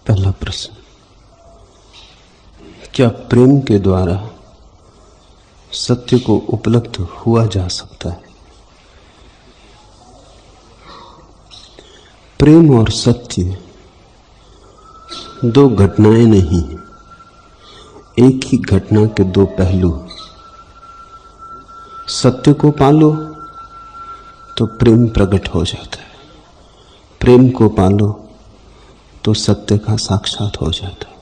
पहला प्रश्न, क्या प्रेम के द्वारा सत्य को उपलब्ध हुआ जा सकता है? प्रेम और सत्य दो घटनाएं नहीं, एक ही घटना के दो पहलू। सत्य को पालो तो प्रेम प्रकट हो जाता है, प्रेम को पालो तो सत्य का साक्षात हो जाता है।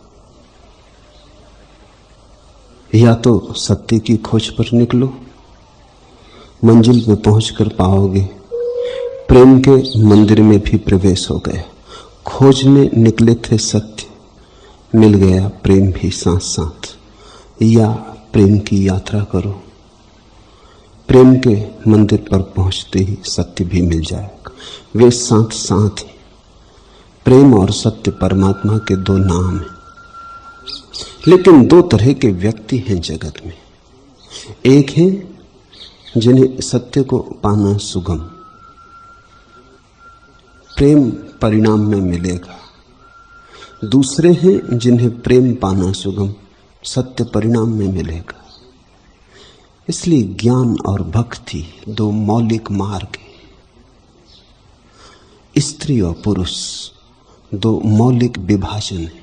या तो सत्य की खोज पर निकलो, मंजिल पे पहुंचकर पाओगे प्रेम के मंदिर में भी प्रवेश हो गया। खोजने निकले थे सत्य, मिल गया प्रेम भी साथ साथ। या प्रेम की यात्रा करो, प्रेम के मंदिर पर पहुंचते ही सत्य भी मिल जाएगा। वे साथ साथ ही। प्रेम और सत्य परमात्मा के दो नाम हैं, लेकिन दो तरह के व्यक्ति हैं जगत में। एक है जिन्हें सत्य को पाना सुगम, प्रेम परिणाम में मिलेगा। दूसरे हैं जिन्हें प्रेम पाना सुगम, सत्य परिणाम में मिलेगा। इसलिए ज्ञान और भक्ति दो मौलिक मार्ग हैं, स्त्री और पुरुष दो मौलिक विभाजन है।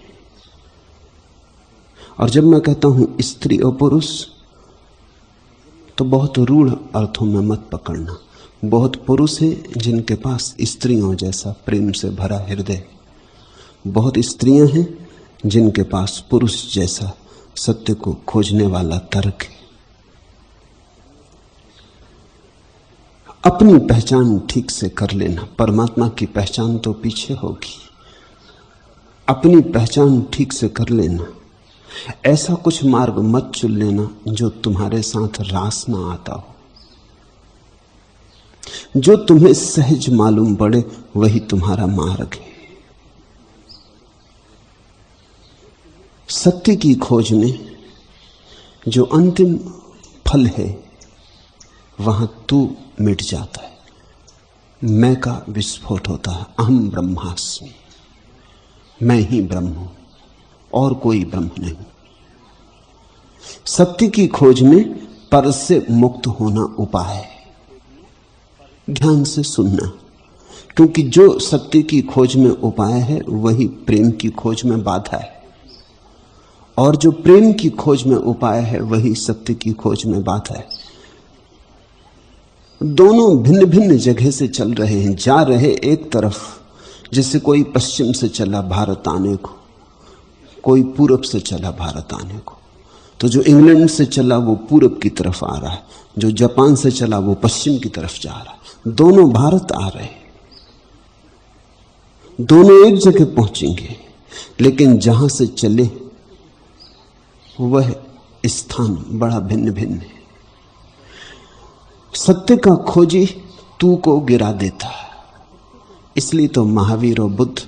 और जब मैं कहता हूं स्त्री और पुरुष, तो बहुत रूढ़ अर्थों में मत पकड़ना। बहुत पुरुष हैं जिनके पास स्त्रियों जैसा प्रेम से भरा हृदय, बहुत स्त्रियां हैं जिनके पास पुरुष जैसा सत्य को खोजने वाला तर्क है। अपनी पहचान ठीक से कर लेना, परमात्मा की पहचान तो पीछे होगी। अपनी पहचान ठीक से कर लेना। ऐसा कुछ मार्ग मत चुन लेना जो तुम्हारे साथ रास ना आता हो। जो तुम्हें सहज मालूम पड़े वही तुम्हारा मार्ग है। सत्य की खोज में जो अंतिम फल है, वहां तू मिट जाता है, मैं का विस्फोट होता है। अहम ब्रह्मास्मि, मैं ही ब्रह्म हूं और कोई ब्रह्म नहीं। सत्य की खोज में पर से मुक्त होना उपाय है। ध्यान से सुनना, क्योंकि जो सत्य की खोज में उपाय है वही प्रेम की खोज में बाधा है, और जो प्रेम की खोज में उपाय है वही सत्य की खोज में बाधा है। दोनों भिन्न भिन्न जगह से चल रहे हैं, जा रहे एक तरफ। जैसे कोई पश्चिम से चला भारत आने को, कोई पूरब से चला भारत आने को। तो जो इंग्लैंड से चला वो पूरब की तरफ आ रहा है, जो जापान से चला वो पश्चिम की तरफ जा रहा है। दोनों भारत आ रहे हैं, दोनों एक जगह पहुंचेंगे, लेकिन जहां से चले वह स्थान बड़ा भिन्न भिन्न है। सत्य का खोजी तू को गिरा देता है। इसलिए तो महावीर और बुद्ध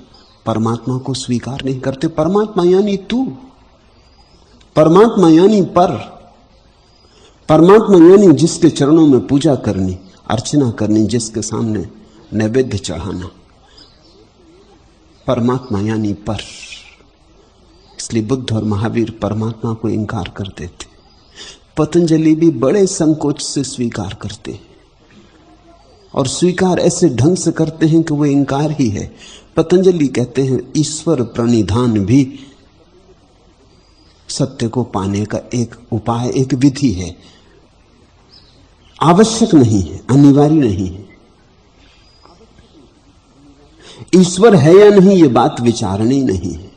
परमात्मा को स्वीकार नहीं करते। परमात्मा यानी तू, परमात्मा यानी पर, परमात्मा यानी जिसके चरणों में पूजा करनी, अर्चना करनी, जिसके सामने नैवेद्य चढ़ाना। परमात्मा यानी पर। इसलिए बुद्ध और महावीर परमात्मा को इंकार करते थे। पतंजलि भी बड़े संकोच से स्वीकार करते हैं, और स्वीकार ऐसे ढंग से करते हैं कि वो इंकार ही है। पतंजलि कहते हैं ईश्वर प्रणिधान भी सत्य को पाने का एक उपाय, एक विधि है। आवश्यक नहीं है, अनिवार्य नहीं है। ईश्वर है या नहीं ये बात विचारणी नहीं है,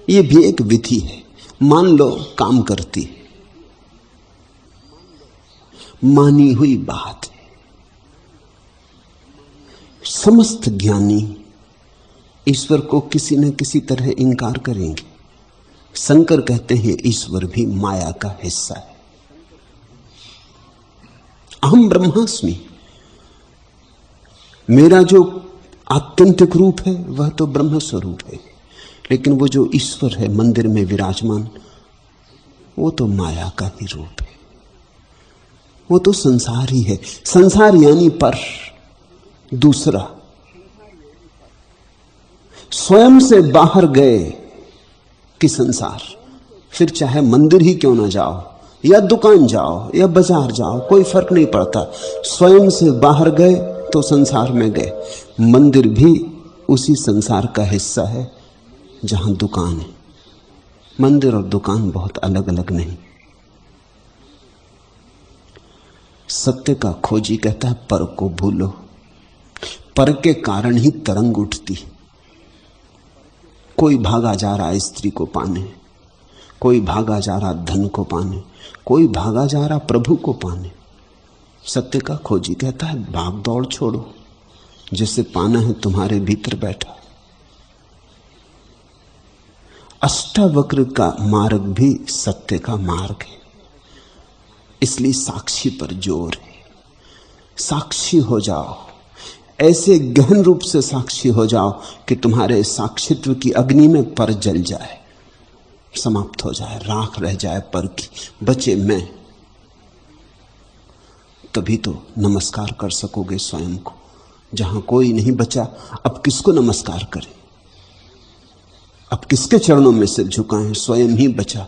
ये भी एक विधि है। मान लो काम करती है, मानी हुई बात है। समस्त ज्ञानी ईश्वर को किसी न किसी तरह इंकार करेंगे। शंकर कहते हैं ईश्वर भी माया का हिस्सा है। अहम ब्रह्मास्मि, मेरा जो आत्यंतिक रूप है वह तो ब्रह्म स्वरूप है, लेकिन वो जो ईश्वर है मंदिर में विराजमान, वो तो माया का ही रूप है। वो तो संसार ही है। संसार यानी पर, दूसरा। स्वयं से बाहर गए कि संसार, फिर चाहे मंदिर ही क्यों ना जाओ या दुकान जाओ या बाजार जाओ, कोई फर्क नहीं पड़ता। स्वयं से बाहर गए तो संसार में गए। मंदिर भी उसी संसार का हिस्सा है जहां दुकान है। मंदिर और दुकान बहुत अलग अलग नहीं। सत्य का खोजी कहता है पर को भूलो। पर के कारण ही तरंग उठती। कोई भागा जा रहा है स्त्री को पाने, कोई भागा जा रहा धन को पाने, कोई भागा जा रहा प्रभु को पाने। सत्य का खोजी कहता है भाग दौड़ छोड़ो, जिसे पाना है तुम्हारे भीतर बैठा। अष्टावक्र का मार्ग भी सत्य का मार्ग है, इसलिए साक्षी पर जोर है। साक्षी हो जाओ, ऐसे गहन रूप से साक्षी हो जाओ कि तुम्हारे साक्षित्व की अग्नि में पर जल जाए, समाप्त हो जाए, राख रह जाए पर की, बचे मैं। तभी तो नमस्कार कर सकोगे स्वयं को। जहां कोई नहीं बचा, अब किसको नमस्कार करें, अब किसके चरणों में सिर झुकाएं? स्वयं ही बचा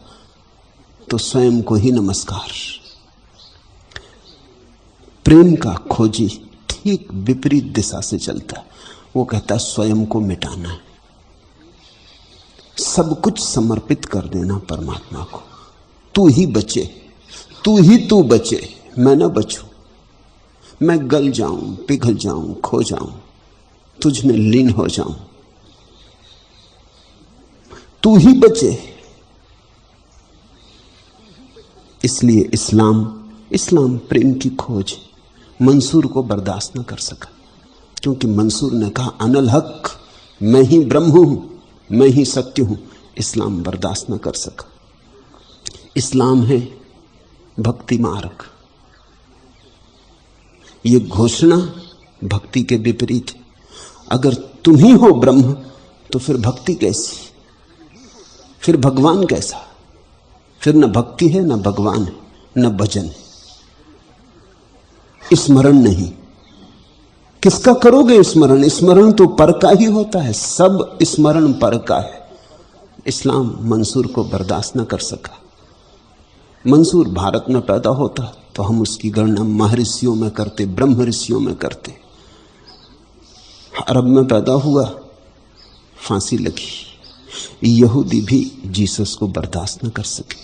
तो स्वयं को ही नमस्कार। प्रेम का खोजी ठीक विपरीत दिशा से चलता है। वो कहता है स्वयं को मिटाना है, सब कुछ समर्पित कर देना परमात्मा को। तू ही बचे, तू बचे, मैं ना बचूं। मैं गल जाऊं, पिघल जाऊं, खो जाऊं, तुझ में लीन हो जाऊं। तू ही बचे। इसलिए इस्लाम प्रेम की खोज मंसूर को बर्दाश्त न कर सका, क्योंकि मंसूर ने कहा अनल हक, मैं ही ब्रह्म हूं, मैं ही सत्य हूं। इस्लाम बर्दाश्त न कर सका। इस्लाम है भक्ति मार्ग। ये घोषणा भक्ति के विपरीत है। अगर तुम ही हो ब्रह्म तो फिर भक्ति कैसी, फिर भगवान कैसा? फिर न भक्ति है, न भगवान है, न भजन है, स्मरण नहीं। किसका करोगे स्मरण? स्मरण तो पर का ही होता है, सब स्मरण पर का है। इस्लाम मंसूर को बर्दाश्त न कर सका। मंसूर भारत में पैदा होता तो हम उसकी गणना महर्षियों में करते, ब्रह्म ऋषियों में करते। अरब में पैदा हुआ, फांसी लगी। यहूदी भी जीसस को बर्दाश्त न कर सके,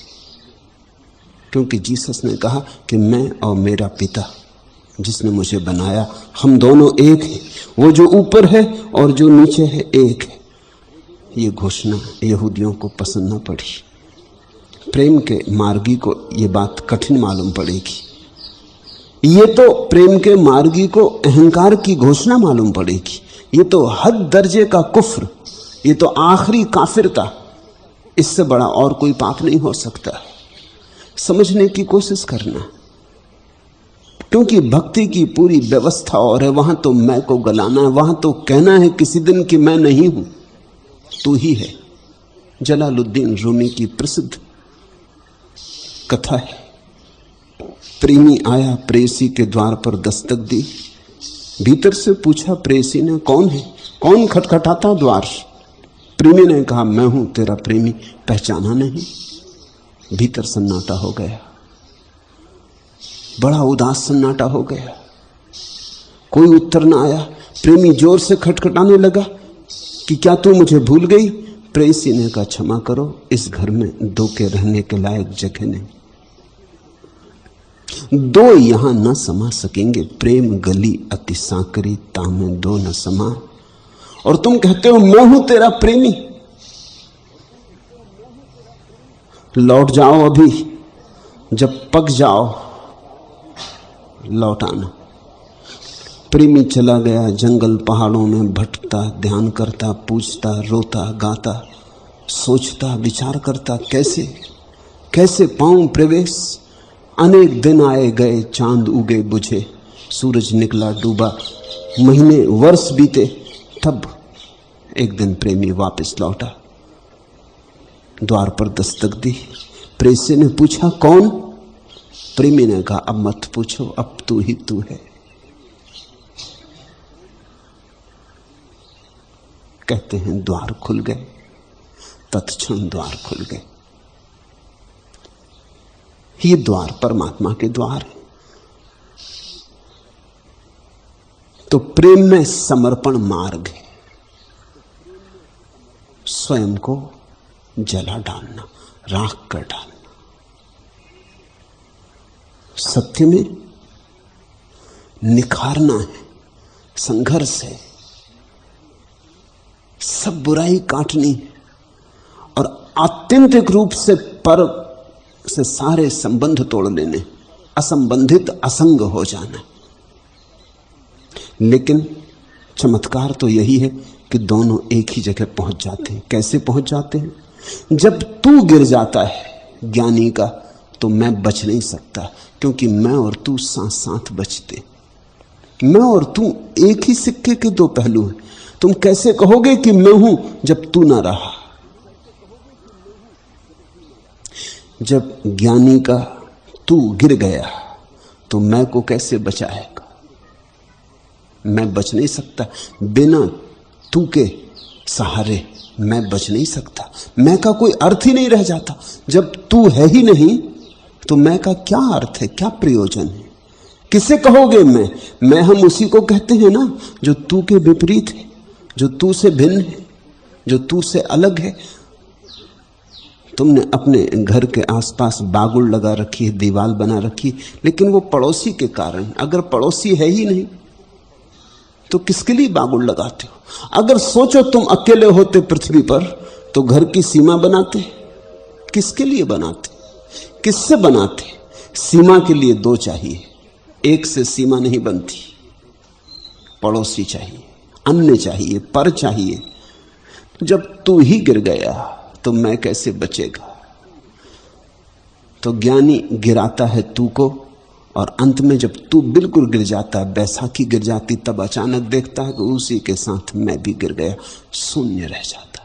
क्योंकि जीसस ने कहा कि मैं और मेरा पिता जिसने मुझे बनाया, हम दोनों एक हैं। वो जो ऊपर है और जो नीचे है एक है। ये घोषणा यहूदियों को पसंद न पड़ी। प्रेम के मार्गी को ये बात कठिन मालूम पड़ेगी। ये तो प्रेम के मार्गी को अहंकार की घोषणा मालूम पड़ेगी। ये तो हद दर्जे का कुफ्र, ये तो आखिरी काफिरता। इससे बड़ा और कोई पाप नहीं हो सकता। समझने की कोशिश करना, क्योंकि भक्ति की पूरी व्यवस्था और है। वहां तो मैं को गलाना है, वहां तो कहना है किसी दिन कि मैं नहीं हूं, तू ही है। जलालुद्दीन रूमी की प्रसिद्ध कथा है। प्रेमी आया, प्रेयसी के द्वार पर दस्तक दी। भीतर से पूछा प्रेयसी ने, कौन है, कौन खटखटाता द्वार? प्रेमी ने कहा, मैं हूं तेरा प्रेमी, पहचाना नहीं? भीतर सन्नाटा हो गया, बड़ा उदास सन्नाटा हो गया। कोई उत्तर ना आया। प्रेमी जोर से खटखटाने लगा कि क्या तू मुझे भूल गई? प्रेयसी ने कहा, क्षमा करो, इस घर में दो के रहने के लायक जगह नहीं, दो यहां न समा सकेंगे। प्रेम गली अति सांकरी, तामे दो न समा। और तुम कहते हो मैं हूं तेरा प्रेमी। लौट जाओ, अभी जब पक जाओ लौट आना। प्रेमी चला गया, जंगल पहाड़ों में भटकता, ध्यान करता, पूछता, रोता, गाता, सोचता, विचार करता, कैसे कैसे पाऊं प्रवेश। अनेक दिन आए गए, चांद उगे बुझे, सूरज निकला डूबा, महीने वर्ष बीते। तब एक दिन प्रेमी वापस लौटा, द्वार पर दस्तक दी। प्रेयसी ने पूछा, कौन? प्रेमी ने कहा, अब मत पूछो, अब तू ही तू है। कहते हैं द्वार खुल गए, तत्क्षण द्वार खुल गए। ये द्वार परमात्मा के द्वार है। तो प्रेम में समर्पण मार्ग है, स्वयं को जला डालना, राख कर डालना। सत्य में निखारना है, संघर्ष है, सब बुराई काटनी है और आत्यंतिक रूप से पर से सारे संबंध तोड़ लेने, असंबंधित असंग हो जाना। लेकिन चमत्कार तो यही है कि दोनों एक ही जगह पहुंच जाते हैं। कैसे पहुंच जाते हैं? जब तू गिर जाता है ज्ञानी का, तो मैं बच नहीं सकता, क्योंकि मैं और तू साथ साथ बचते। मैं और तू एक ही सिक्के के दो पहलू हैं। तुम कैसे कहोगे कि मैं हूं जब तू ना रहा? जब ज्ञानी का तू गिर गया तो मैं को कैसे बचाएगा? मैं बच नहीं सकता। बिना तू के सहारे मैं बच नहीं सकता। मैं का कोई अर्थ ही नहीं रह जाता। जब तू है ही नहीं तो मैं का क्या अर्थ है, क्या प्रयोजन है? किसे कहोगे मैं हम उसी को कहते हैं ना जो तू के विपरीत है, जो तू से भिन्न है, जो तू से अलग है। तुमने अपने घर के आसपास बागुल लगा रखी है, दीवार बना रखी, लेकिन वो पड़ोसी के कारण। अगर पड़ोसी है ही नहीं तो किसके लिए बागुल लगाते हो? अगर सोचो तुम अकेले होते पृथ्वी पर तो घर की सीमा बनाते? किसके लिए बनाते? किससे बनाते? सीमा के लिए दो चाहिए, एक से सीमा नहीं बनती। पड़ोसी चाहिए, अन्य चाहिए, पर चाहिए। जब तू ही गिर गया तो मैं कैसे बचेगा? तो ज्ञानी गिराता है तू को, और अंत में जब तू बिल्कुल गिर जाता है, बैसाखी गिर जाती, तब अचानक देखता है कि उसी के साथ मैं भी गिर गया, शून्य रह जाता।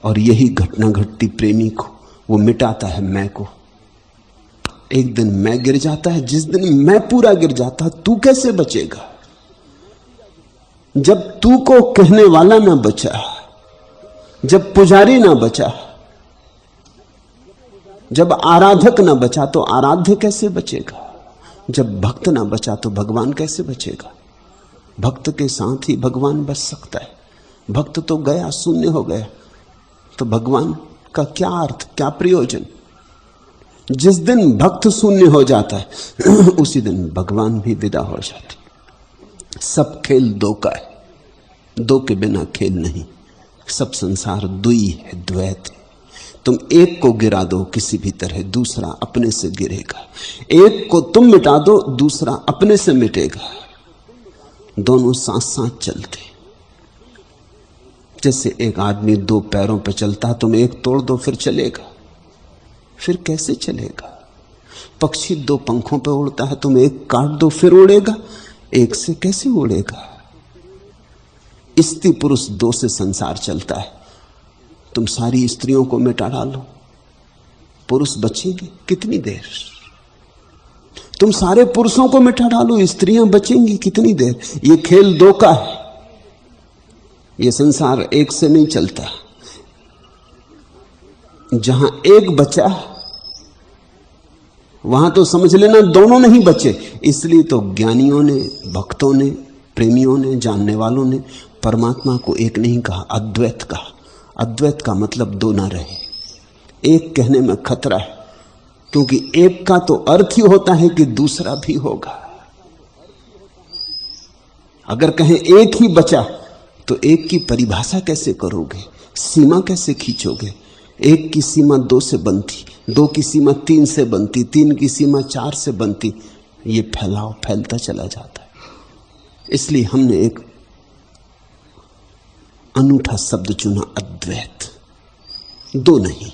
और यही घटना घटती प्रेमी को, वो मिटाता है मैं को। एक दिन मैं गिर जाता है, जिस दिन मैं पूरा गिर जाता है, तू कैसे बचेगा? जब तू को कहने वाला ना बचा, जब पुजारी ना बचा, जब आराधक ना बचा, तो आराध्य कैसे बचेगा? जब भक्त ना बचा तो भगवान कैसे बचेगा? भक्त के साथ ही भगवान बच सकता है। भक्त तो गया, शून्य हो गया, तो भगवान का क्या अर्थ, क्या प्रयोजन? जिस दिन भक्त शून्य हो जाता है उसी दिन भगवान भी विदा हो जाते। सब खेल दो का है, दो के बिना खेल नहीं। सब संसार दुई है, द्वैत है। तुम एक को गिरा दो किसी भी तरह, दूसरा अपने से गिरेगा। एक को तुम मिटा दो, दूसरा अपने से मिटेगा। दोनों साथ साथ चलते। जैसे एक आदमी दो पैरों पर चलता है, तुम एक तोड़ दो फिर चलेगा? फिर कैसे चलेगा? पक्षी दो पंखों पर उड़ता है, तुम एक काट दो फिर उड़ेगा? एक से कैसे उड़ेगा? स्त्री पुरुष दो से संसार चलता है। तुम सारी स्त्रियों को मिटा डालो, पुरुष बचेंगे कितनी देर? तुम सारे पुरुषों को मिटा डालो, स्त्रियां बचेंगी कितनी देर? ये खेल दो का है। ये संसार एक से नहीं चलता। जहां एक बचा वहां तो समझ लेना दोनों नहीं बचे। इसलिए तो ज्ञानियों ने, भक्तों ने, प्रेमियों ने, जानने वालों ने परमात्मा को एक नहीं कहा, अद्वैत कहा। अद्वैत का मतलब दो ना रहे। एक कहने में खतरा है, क्योंकि एक का तो अर्थ ही होता है कि दूसरा भी होगा। अगर कहें एक ही बचा तो एक की परिभाषा कैसे करोगे? सीमा कैसे खींचोगे? एक की सीमा दो से बनती, दो की सीमा तीन से बनती, तीन की सीमा चार से बनती। ये फैलाव फैलता चला जाता है। इसलिए हमने एक अनूठा शब्द चुना, अद्वैत। दो नहीं।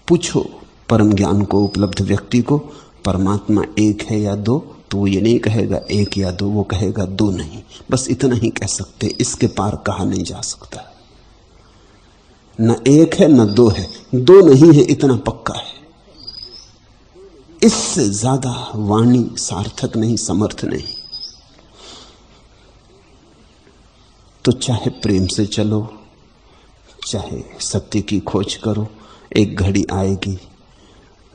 पूछो परम ज्ञान को उपलब्ध व्यक्ति को, परमात्मा एक है या दो, तो वो ये नहीं कहेगा एक या दो, वो कहेगा दो नहीं। बस इतना ही कह सकते, इसके पार कहा नहीं जा सकता। न एक है न दो है, दो नहीं है, इतना पक्का है। इससे ज्यादा वाणी सार्थक नहीं, समर्थ नहीं। तो चाहे प्रेम से चलो, चाहे सत्य की खोज करो, एक घड़ी आएगी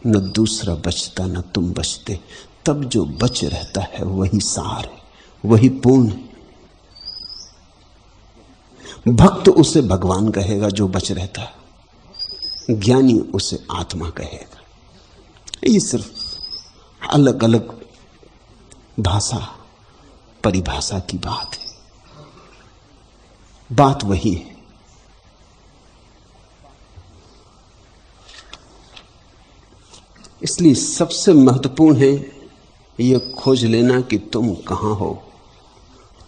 न दूसरा बचता न तुम बचते। तब जो बच रहता है वही सार है, वही पूर्ण है। भक्त उसे भगवान कहेगा जो बच रहता है, ज्ञानी उसे आत्मा कहेगा। ये सिर्फ अलग अलग भाषा परिभाषा की बात है, बात वही है। इसलिए सबसे महत्वपूर्ण है यह खोज लेना कि तुम कहां हो,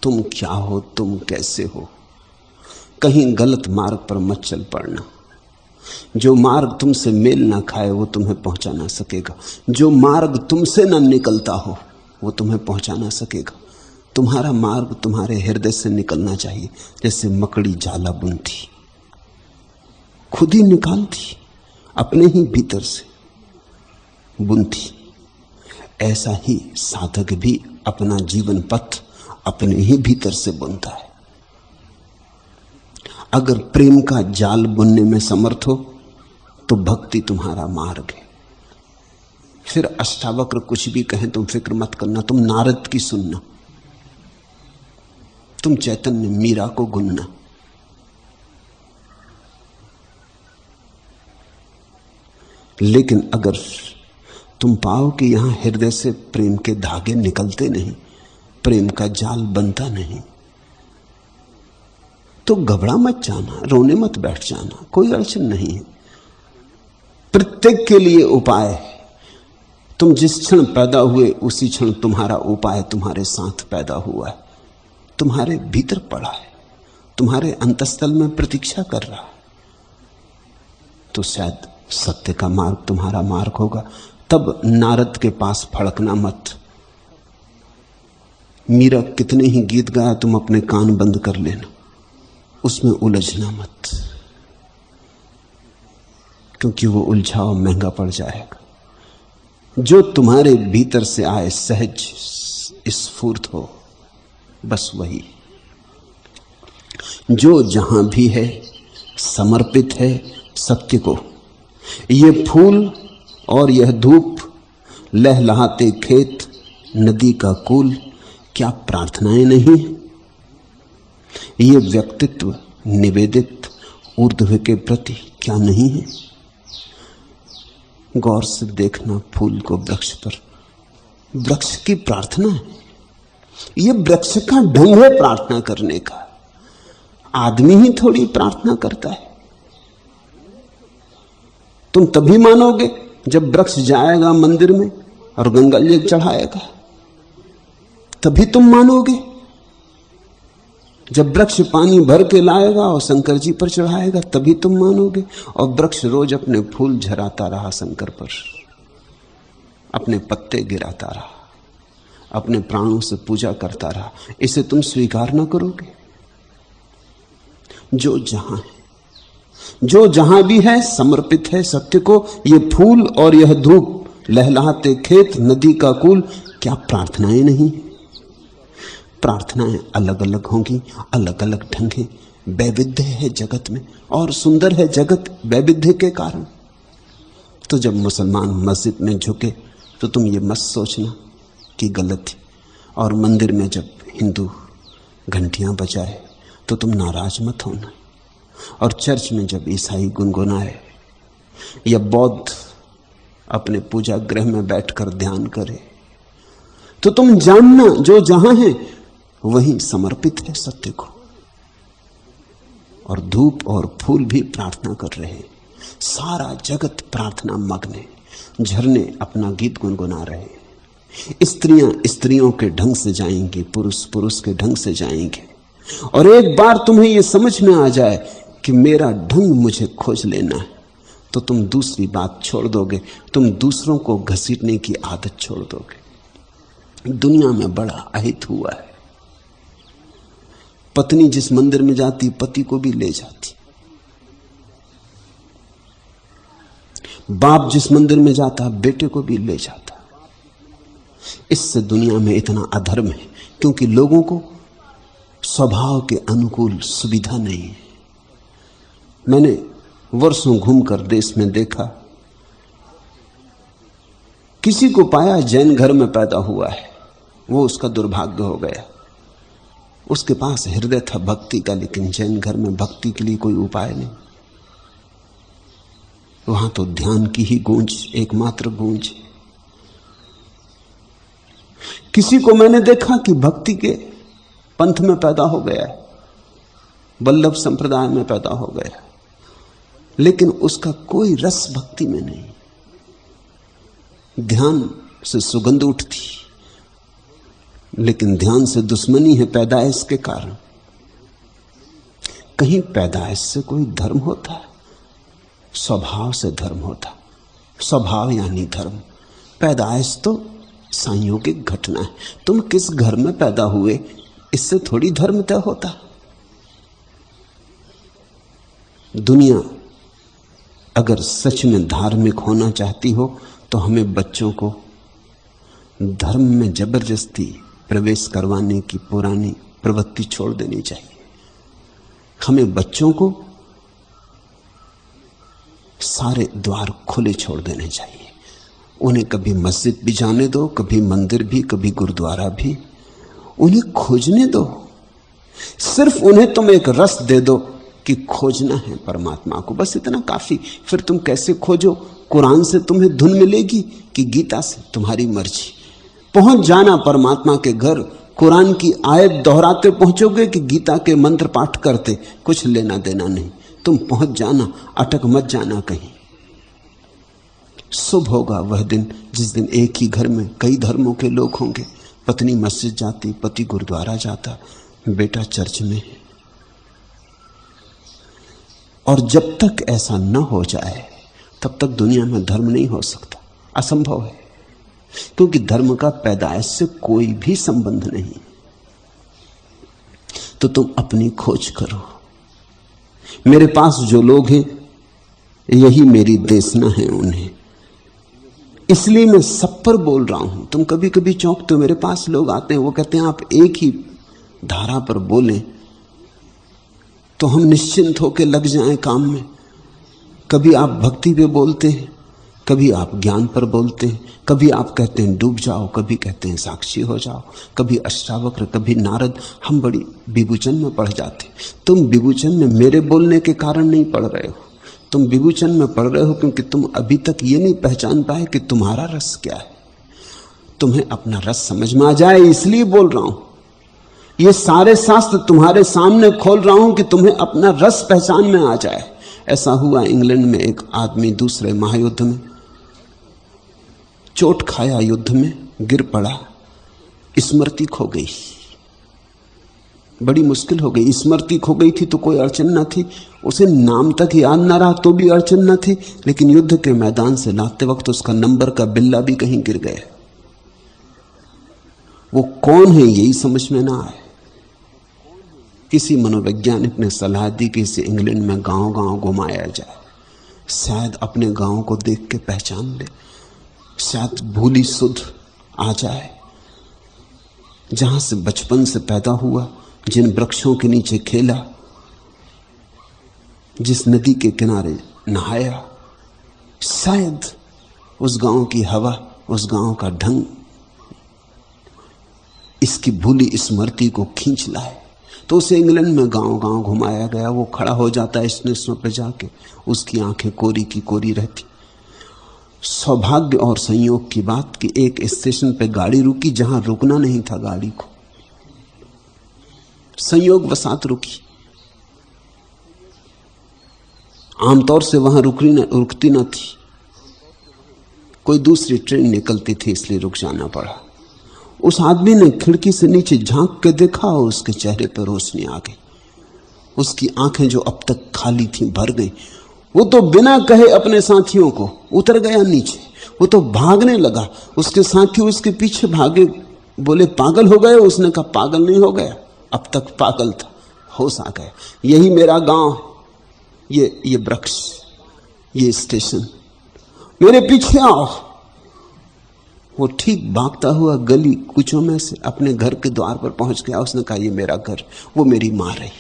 तुम क्या हो, तुम कैसे हो। कहीं गलत मार्ग पर मत चल पड़ना। जो मार्ग तुमसे मेल ना खाए वो तुम्हें पहुंचा ना सकेगा। जो मार्ग तुमसे ना निकलता हो वो तुम्हें पहुंचा ना सकेगा। तुम्हारा मार्ग तुम्हारे हृदय से निकलना चाहिए, जैसे मकड़ी जाला बुनती, खुद ही निकालती, अपने ही भीतर से बुनती। ऐसा ही साधक भी अपना जीवन पथ अपने ही भीतर से बुनता है। अगर प्रेम का जाल बुनने में समर्थ हो तो भक्ति तुम्हारा मार्ग है। फिर अष्टावक्र कुछ भी कहें तुम फिक्र मत करना, तुम नारद की सुनना, तुम चैतन्य मीरा को गुनना। लेकिन अगर तुम पाओ कि यहां हृदय से प्रेम के धागे निकलते नहीं, प्रेम का जाल बनता नहीं, तो घबरा मत जाना, रोने मत बैठ जाना, कोई अड़चन नहीं है। प्रत्येक के लिए उपाय है। तुम जिस क्षण पैदा हुए उसी क्षण तुम्हारा उपाय तुम्हारे साथ पैदा हुआ है, तुम्हारे भीतर पड़ा है, तुम्हारे अंतस्थल में प्रतीक्षा कर रहा है। तो शायद सत्य का मार्ग तुम्हारा मार्ग होगा। तब नारद के पास फड़कना मत। मीरा कितने ही गीत गाया, तुम अपने कान बंद कर लेना, उसमें उलझना मत, क्योंकि वो उलझाव महंगा पड़ जाएगा। जो तुम्हारे भीतर से आए, सहज स्फूर्त हो, बस वही। जो जहां भी है समर्पित है सत्य को। ये फूल और यह धूप, लहलहाते खेत, नदी का कूल, क्या प्रार्थनाएं नहीं? ये व्यक्तित्व निवेदित ऊर्ध्व के प्रति क्या नहीं है? गौर से देखना फूल को वृक्ष पर, वृक्ष की प्रार्थना है। ये वृक्ष का ढंग है प्रार्थना करने का। आदमी ही थोड़ी प्रार्थना करता है। तुम तभी मानोगे जब वृक्ष जाएगा मंदिर में और गंगा जल चढ़ाएगा, तभी तुम मानोगे। जब वृक्ष पानी भर के लाएगा और शंकर जी पर चढ़ाएगा, तभी तुम मानोगे। और वृक्ष रोज अपने फूल झराता रहा शंकर पर, अपने पत्ते गिराता रहा, अपने प्राणों से पूजा करता रहा, इसे तुम स्वीकार ना करोगे? जो जहां है, जो जहां भी है समर्पित है सत्य को। ये फूल और यह धूप, लहलहाते खेत, नदी का कूल, क्या प्रार्थनाएं नहीं? प्रार्थनाएं अलग अलग होंगी, अलग अलग ढंग है। वैविध्य है जगत में, और सुंदर है जगत वैविध्य के कारण। तो जब मुसलमान मस्जिद में झुके तो तुम ये मत सोचना कि गलत है, और मंदिर में जब हिंदू घंटियां बजाए तो तुम नाराज मत होना, और चर्च में जब ईसाई गुनगुनाए या बौद्ध अपने पूजा गृह में बैठकर ध्यान करे, तो तुम जानना जो जहां है वहीं समर्पित है सत्य को। और धूप और फूल भी प्रार्थना कर रहे हैं, सारा जगत प्रार्थना मग्न है, झरने अपना गीत गुनगुना रहे हैं। स्त्रियां स्त्रियों के ढंग से जाएंगी, पुरुष पुरुष के ढंग से जाएंगे। और एक बार तुम्हें यह समझ में आ जाए कि मेरा ढंग मुझे खोज लेना है, तो तुम दूसरी बात छोड़ दोगे, तुम दूसरों को घसीटने की आदत छोड़ दोगे। दुनिया में बड़ा अहित हुआ है। पत्नी जिस मंदिर में जाती पति को भी ले जाती, बाप जिस मंदिर में जाता बेटे को भी ले जाता। इससे दुनिया में इतना अधर्म है, क्योंकि लोगों को स्वभाव के अनुकूल सुविधा नहीं है। मैंने वर्षों घूमकर देश में देखा, किसी को पाया जैन घर में पैदा हुआ है, वो उसका दुर्भाग्य हो गया। उसके पास हृदय था भक्ति का, लेकिन जैन घर में भक्ति के लिए कोई उपाय नहीं। वहां तो ध्यान की ही गूंज एकमात्र गूंज। किसी को मैंने देखा कि भक्ति के पंथ में पैदा हो गया है, वल्लभ संप्रदाय में पैदा हो गया, लेकिन उसका कोई रस भक्ति में नहीं। ध्यान से सुगंध उठती, लेकिन ध्यान से दुश्मनी है पैदाइश के कारण। कहीं पैदाइश से कोई धर्म होता है? स्वभाव से धर्म होता। स्वभाव यानी धर्म। पैदाइश तो संयोगिक घटना है। तुम किस घर में पैदा हुए, इससे थोड़ी धर्म तय होता। दुनिया अगर सच में धार्मिक होना चाहती हो तो हमें बच्चों को धर्म में जबरदस्ती प्रवेश करवाने की पुरानी प्रवृत्ति छोड़ देनी चाहिए। हमें बच्चों को सारे द्वार खुले छोड़ देने चाहिए। उन्हें कभी मस्जिद भी जाने दो, कभी मंदिर भी, कभी गुरुद्वारा भी। उन्हें खोजने दो। सिर्फ उन्हें तुम एक रस दे दो कि खोजना है परमात्मा को, बस इतना काफी। फिर तुम कैसे खोजो? कुरान से तुम्हें धुन मिलेगी कि गीता से? तुम्हारी मर्जी। पहुंच जाना परमात्मा के घर। कुरान की आयत दोहराते पहुंचोगे कि गीता के मंत्र पाठ करते, कुछ लेना देना नहीं। तुम पहुंच जाना, अटक मत जाना कहीं। शुभ होगा वह दिन जिस दिन एक ही घर में कई धर्मों के लोग होंगे। पत्नी मस्जिद जाती, पति गुरुद्वारा जाता, बेटा चर्च में। और जब तक ऐसा न हो जाए तब तक दुनिया में धर्म नहीं हो सकता। असंभव है, क्योंकि धर्म का पैदाइश से कोई भी संबंध नहीं। तो तुम अपनी खोज करो। मेरे पास जो लोग हैं, यही मेरी देशना है उन्हें, इसलिए मैं सब पर बोल रहा हूं। तुम कभी कभी चौंकते हो, मेरे पास लोग आते हैं, वो कहते हैं आप एक ही धारा पर बोलें तो हम निश्चिंत होकर लग जाएं काम में। कभी आप भक्ति पे बोलते हैं, कभी आप ज्ञान पर बोलते हैं, कभी आप कहते हैं डूब जाओ, कभी कहते हैं साक्षी हो जाओ, कभी अष्टावक्र, कभी नारद। हम बड़ी विभूचन में पड़ जाते। तुम विभूचन में मेरे बोलने के कारण नहीं पड़ रहे हो, तुम विभूचन में पड़ रहे हो क्योंकि तुम अभी तक ये नहीं पहचान पाए कि तुम्हारा रस क्या है। तुम्हें अपना रस समझ में आ जाए, इसलिए बोल रहा हूं। ये सारे शास्त्र तुम्हारे सामने खोल रहा हूं कि तुम्हें अपना रस पहचान में आ जाए। ऐसा हुआ इंग्लैंड में, एक आदमी दूसरे महायुद्ध में चोट खाया, युद्ध में गिर पड़ा, स्मृति खो गई। बड़ी मुश्किल हो गई। स्मृति खो गई थी तो कोई अड़चन न थी, उसे नाम तक याद न रहा तो भी अड़चन न थी, लेकिन युद्ध के मैदान से लाते वक्त उसका नंबर का बिल्ला भी कहीं गिर गया। वो कौन है यही समझ में ना आए। किसी मनोवैज्ञानिक ने सलाह दी कि इसे इंग्लैंड में गांव गांव घुमाया जाए, शायद अपने गांव को देख के पहचान ले, शायद भूली सुध आ जाए। जहां से बचपन से पैदा हुआ, जिन वृक्षों के नीचे खेला, जिस नदी के किनारे नहाया, शायद उस गांव की हवा, उस गांव का ढंग इसकी भूली स्मृति को खींच लाए। तो उसे इंग्लैंड में गांव गांव घुमाया गया। वो खड़ा हो जाता है स्टेशनों पर जाके, उसकी आंखें कोरी की कोरी रहती। सौभाग्य और संयोग की बात कि एक स्टेशन पे गाड़ी रुकी जहां रुकना नहीं था गाड़ी को, संयोग वसात रुकी। आमतौर से वहां रुकती न थी, कोई दूसरी ट्रेन निकलती थी इसलिए रुक जाना पड़ा। उस आदमी ने खिड़की से नीचे झांक के देखा और उसके चेहरे पर रोशनी आ गई। उसकी आंखें जो अब तक खाली थीं भर गई। वो तो बिना कहे अपने साथियों को उतर गया नीचे। वो तो भागने लगा, उसके साथी उसके पीछे भागे, बोले पागल हो गए। उसने कहा पागल नहीं हो गया, अब तक पागल था, होश आ गया। यही मेरा गांव है, ये वृक्ष, ये स्टेशन, मेरे पीछे आओ। वो ठीक भागता हुआ गली कुचों में से अपने घर के द्वार पर पहुंच गया। उसने कहा, ये मेरा घर, वो मेरी मां रही।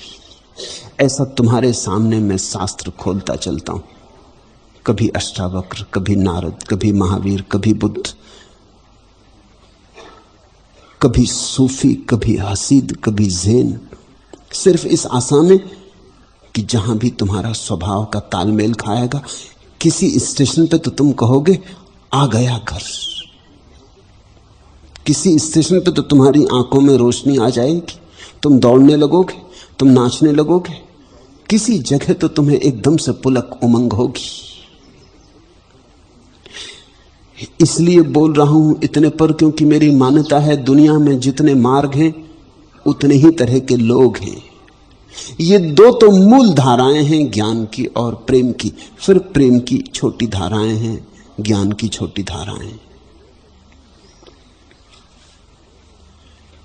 ऐसा तुम्हारे सामने मैं शास्त्र खोलता चलता हूं, कभी अष्टावक्र, कभी नारद, कभी महावीर, कभी बुद्ध, कभी सूफी, कभी हसीद, कभी जैन, सिर्फ इस आशा में कि जहां भी तुम्हारा स्वभाव का तालमेल खाएगा, किसी स्टेशन पे तो तुम कहोगे आ गया घर। किसी स्टेशन पे तो तुम्हारी आंखों में रोशनी आ जाएगी, तुम दौड़ने लगोगे, तुम नाचने लगोगे। किसी जगह तो तुम्हें एकदम से पुलक उमंग होगी। इसलिए बोल रहा हूं इतने पर, क्योंकि मेरी मान्यता है दुनिया में जितने मार्ग हैं उतने ही तरह के लोग हैं। ये दो तो मूल धाराएं हैं, ज्ञान की और प्रेम की। फिर प्रेम की छोटी धाराएं हैं, ज्ञान की छोटी धाराएं।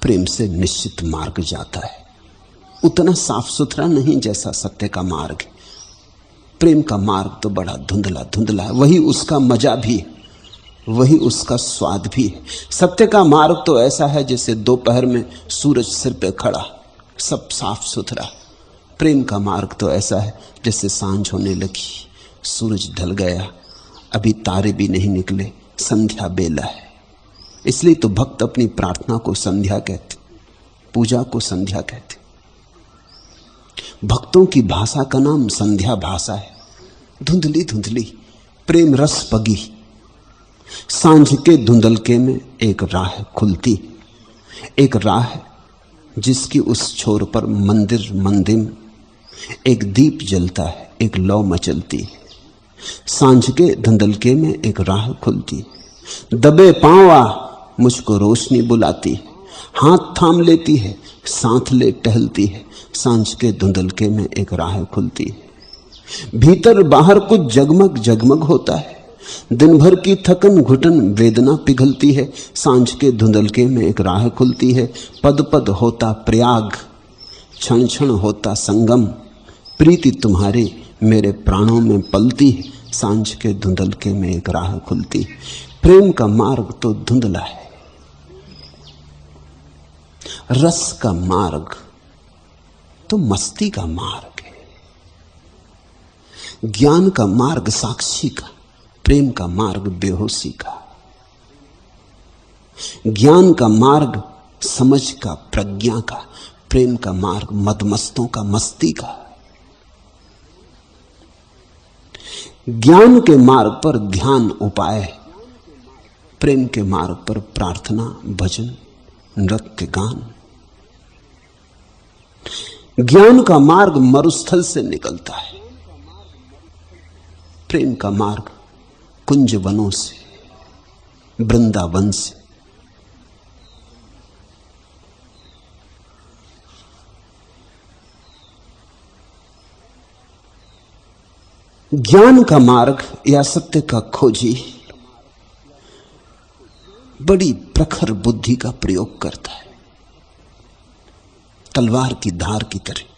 प्रेम से निश्चित मार्ग जाता है, उतना साफ सुथरा नहीं जैसा सत्य का मार्ग है। प्रेम का मार्ग तो बड़ा धुंधला धुंधला है। वही उसका मजा भी है, वही उसका स्वाद भी है। सत्य का मार्ग तो ऐसा है जैसे दोपहर में सूरज सिर पे खड़ा, सब साफ सुथरा। प्रेम का मार्ग तो ऐसा है जैसे सांझ होने लगी, सूरज ढल गया, अभी तारे भी नहीं निकले, संध्या बेला है। इसलिए तो भक्त अपनी प्रार्थना को संध्या कहते, पूजा को संध्या कहते। भक्तों की भाषा का नाम संध्या भाषा है। धुंधली धुंधली प्रेम रस पगी, सांझ के धुंधलके में एक राह खुलती, एक राह जिसकी उस छोर पर मंदिर मंदिम, एक दीप जलता है, एक लौ मचलती है। सांझ के धुंधलके में एक राह खुलती, दबे पांवा मुझको रोशनी बुलाती, हाथ थाम लेती है, साथ ले टहलती है। सांझ के धुंधलके में एक राह खुलती है। भीतर बाहर कुछ जगमग जगमग होता है, दिन भर की थकन घुटन वेदना पिघलती है। सांझ के धुंधलके में एक राह खुलती है। पद पद होता प्रयाग, क्षण क्षण होता संगम, प्रीति तुम्हारे मेरे प्राणों में पलती है। सांझ के धुंधलके में एक राह खुलती है। प्रेम का मार्ग तो धुंधला है, रस का मार्ग तो मस्ती का मार्ग है, ज्ञान का मार्ग साक्षी का, प्रेम का मार्ग बेहोशी का, ज्ञान का मार्ग समझ का, प्रज्ञा का, प्रेम का मार्ग मदमस्तों का, मस्ती का। ज्ञान के मार्ग पर ध्यान उपाय, प्रेम के मार्ग पर प्रार्थना, भजन, नृत्य, गान। ज्ञान का मार्ग मरुस्थल से निकलता है, प्रेम का मार्ग कुंज वनों से, वृंदावन से। ज्ञान का मार्ग या सत्य का खोजी बड़ी प्रखर बुद्धि का प्रयोग करता है, तलवार की धार की तरह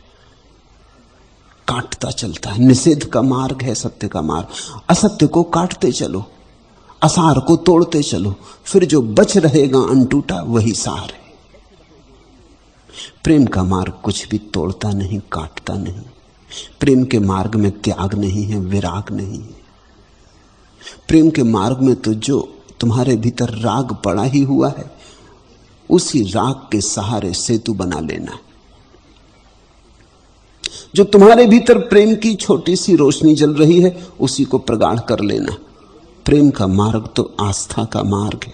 काटता चलता है। निषेध का मार्ग है सत्य का मार्ग, असत्य को काटते चलो, असार को तोड़ते चलो, फिर जो बच रहेगा अनटूटा वही सार है। प्रेम का मार्ग कुछ भी तोड़ता नहीं, काटता नहीं। प्रेम के मार्ग में त्याग नहीं है, विराग नहीं है। प्रेम के मार्ग में तो जो तुम्हारे भीतर राग पड़ा ही हुआ है, उसी राग के सहारे सेतु बना लेना। जो तुम्हारे भीतर प्रेम की छोटी सी रोशनी जल रही है, उसी को प्रगाढ़ कर लेना। प्रेम का मार्ग तो आस्था का मार्ग है।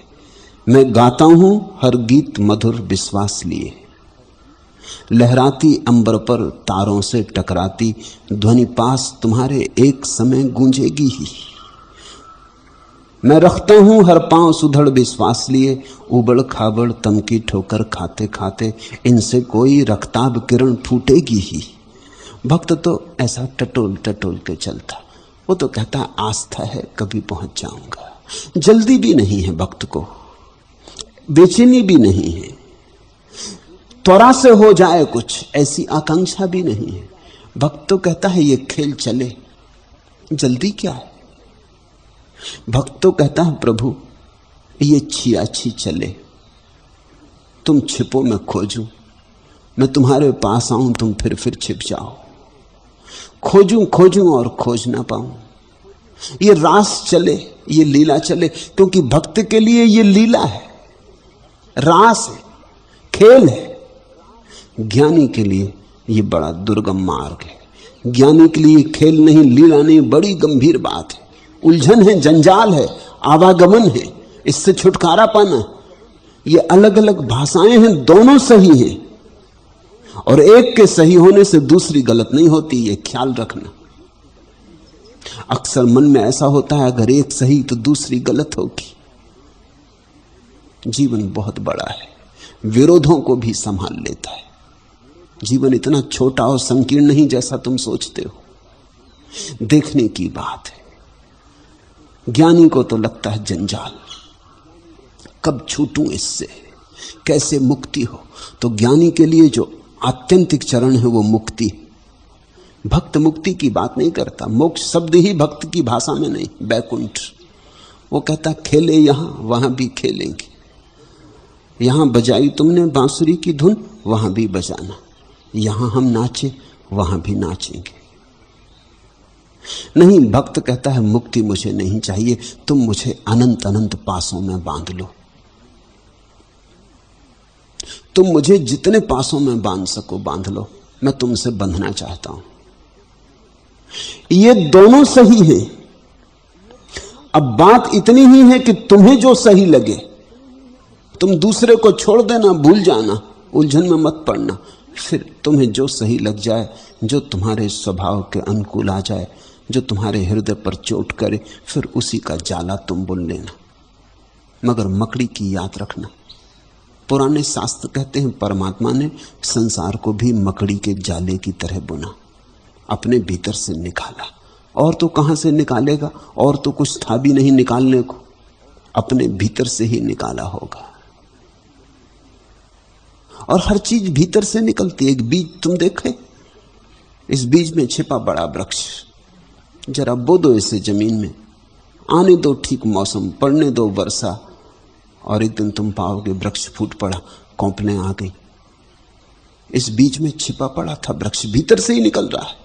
मैं गाता हूं हर गीत मधुर विश्वास लिए, लहराती अंबर पर तारों से टकराती ध्वनि पास तुम्हारे एक समय गूंजेगी ही। मैं रखता हूं हर पांव सुधड़ विश्वास लिए, उबड़ खाबड़ तम की ठोकर खाते खाते इनसे कोई रक्ताब किरण फूटेगी ही। भक्त तो ऐसा टटोल टटोल के चलता, वो तो कहता आस्था है कभी पहुंच जाऊंगा। जल्दी भी नहीं है भक्त को, बेचैनी भी नहीं है, त्वरा से हो जाए कुछ ऐसी आकांक्षा भी नहीं है। भक्त तो कहता है ये खेल चले, जल्दी क्या है। भक्त तो कहता है प्रभु ये छियाछी चले, तुम छिपो मैं खोजूं, मैं तुम्हारे पास आऊं तुम फिर छिप जाओ। खोजूं खोजूं और खोज ना पाऊं। ये रास चले, ये लीला चले, क्योंकि भक्त के लिए ये लीला है, रास है, खेल है। ज्ञानी के लिए ये बड़ा दुर्गम मार्ग है। ज्ञानी के लिए खेल नहीं, लीला नहीं, बड़ी गंभीर बात है, उलझन है, जंजाल है, आवागमन है, इससे छुटकारा पाना। ये अलग अलग भाषाएं हैं, दोनों सही हैं, और एक के सही होने से दूसरी गलत नहीं होती, ये ख्याल रखना। अक्सर मन में ऐसा होता है, अगर एक सही तो दूसरी गलत होगी। जीवन बहुत बड़ा है, विरोधों को भी संभाल लेता है। जीवन इतना छोटा और संकीर्ण नहीं जैसा तुम सोचते हो। देखने की बात है। ज्ञानी को तो लगता है जंजाल, कब छूटूं इससे, कैसे मुक्ति हो। तो ज्ञानी के लिए जो आत्यंतिक चरण है वो मुक्ति। भक्त मुक्ति की बात नहीं करता, मोक्ष शब्द ही भक्त की भाषा में नहीं, बैकुंठ। वो कहता खेले यहां वहां भी खेलेंगे, यहां बजाई तुमने बांसुरी की धुन वहां भी बजाना, यहां हम नाचे वहां भी नाचेंगे। नहीं, भक्त कहता है मुक्ति मुझे नहीं चाहिए, तुम मुझे अनंत अनंत पासों में बांध लो, तुम मुझे जितने पासों में बांध सको बांध लो, मैं तुमसे बंधना चाहता हूं। ये दोनों सही हैं। अब बात इतनी ही है कि तुम्हें जो सही लगे, तुम दूसरे को छोड़ देना, भूल जाना, उलझन में मत पड़ना। फिर तुम्हें जो सही लग जाए, जो तुम्हारे स्वभाव के अनुकूल आ जाए, जो तुम्हारे हृदय पर चोट करे, फिर उसी का जाला तुम बुन लेना। मगर मकड़ी की याद रखना, पुराने शास्त्र कहते हैं परमात्मा ने संसार को भी मकड़ी के जाले की तरह बुना, अपने भीतर से निकाला। और तो कहां से निकालेगा, और तो कुछ था भी नहीं निकालने को, अपने भीतर से ही निकाला होगा। और हर चीज भीतर से निकलती है। एक बीज तुम देखे, इस बीज में छिपा बड़ा वृक्ष, जरा बो दो इसे जमीन में, आने दो ठीक मौसम, पड़ने दो वर्षा, और एक दिन तुम पाओगे वृक्ष फूट पड़ा, कौपने आ गई। इस बीज में छिपा पड़ा था वृक्ष, भीतर से ही निकल रहा है।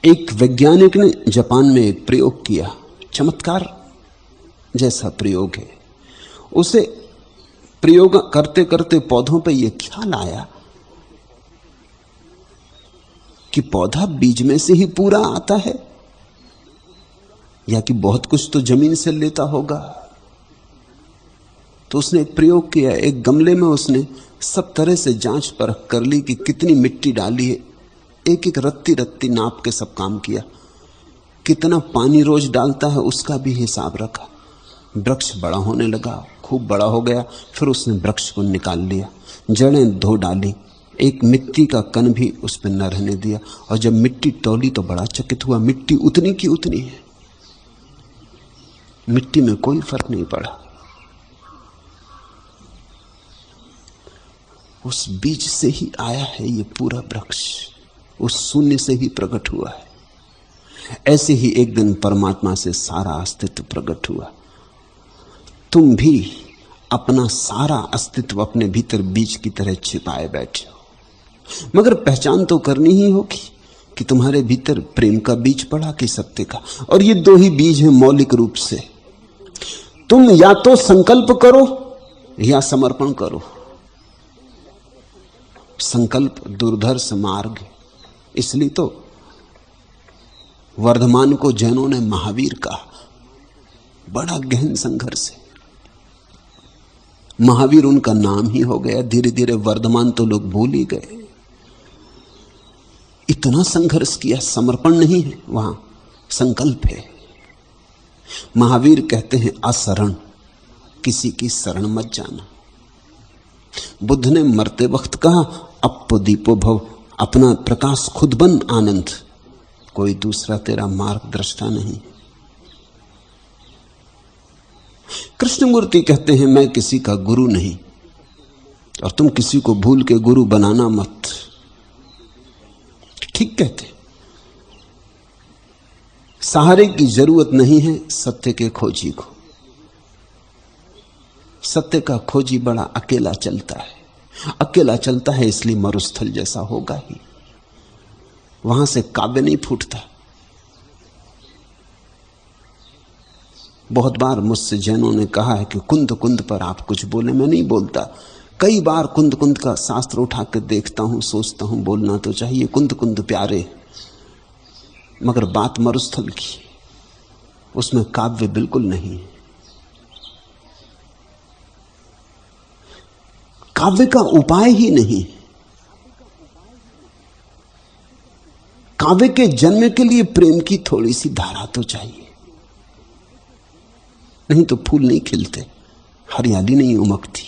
एक वैज्ञानिक ने जापान में एक प्रयोग किया, चमत्कार जैसा प्रयोग है। उसे प्रयोग करते करते पौधों पे यह ख्याल आया कि पौधा बीज में से ही पूरा आता है, या कि बहुत कुछ तो जमीन से लेता होगा। तो उसने एक प्रयोग किया, एक गमले में उसने सब तरह से जांच परख कर ली कि कितनी मिट्टी डाली है, एक एक रत्ती रत्ती नाप के सब काम किया, कितना पानी रोज डालता है उसका भी हिसाब रखा। वृक्ष बड़ा होने लगा, खूब बड़ा हो गया। फिर उसने वृक्ष को निकाल लिया, जड़ें धो डाली, एक मिट्टी का कण भी उस पर न रहने दिया। और जब मिट्टी तौली तो बड़ा चकित हुआ, मिट्टी उतनी की उतनी है, मिट्टी में कोई फर्क नहीं पड़ा। उस बीज से ही आया है ये पूरा वृक्ष, उस शून्य से ही प्रकट हुआ है। ऐसे ही एक दिन परमात्मा से सारा अस्तित्व प्रकट हुआ। तुम भी अपना सारा अस्तित्व अपने भीतर बीज की तरह छिपाए बैठे हो, मगर पहचान तो करनी ही होगी कि तुम्हारे भीतर प्रेम का बीज पड़ा कि सत्य का। और ये दो ही बीज हैं मौलिक रूप से। तुम या तो संकल्प करो या समर्पण करो। संकल्प दुर्धर्ष मार्ग, इसलिए तो वर्धमान को जैनों ने महावीर कहा। बड़ा गहन संघर्ष है, महावीर उनका नाम ही हो गया। धीरे धीरे वर्धमान तो लोग भूल ही गए। इतना संघर्ष किया, समर्पण नहीं है, वहां संकल्प है। महावीर कहते हैं असरण, किसी की शरण मत जाना। बुद्ध ने मरते वक्त कहा अपो दीपो भव, अपना प्रकाश खुद बन आनंद, कोई दूसरा तेरा मार्गदृष्टा नहीं। कृष्णमूर्ति कहते हैं मैं किसी का गुरु नहीं, और तुम किसी को भूल के गुरु बनाना मत। ठीक कहते, सहारे की जरूरत नहीं है सत्य के खोजी को। सत्य का खोजी बड़ा अकेला चलता है। अकेला चलता है इसलिए मरुस्थल जैसा होगा ही, वहां से काव्य नहीं फूटता। बहुत बार मुझसे जैनों ने कहा है कि कुंद कुंद पर आप कुछ बोले, मैं नहीं बोलता। कई बार कुंद कुंद का शास्त्र उठा कर देखता हूं, सोचता हूं बोलना तो चाहिए, कुंद कुंद प्यारे, मगर बात मरुस्थल की, उसमें काव्य बिल्कुल नहीं। काव्य का उपाय ही नहीं। काव्य के जन्म के लिए प्रेम की थोड़ी सी धारा तो चाहिए, नहीं तो फूल नहीं खिलते, हरियाली नहीं उमकती,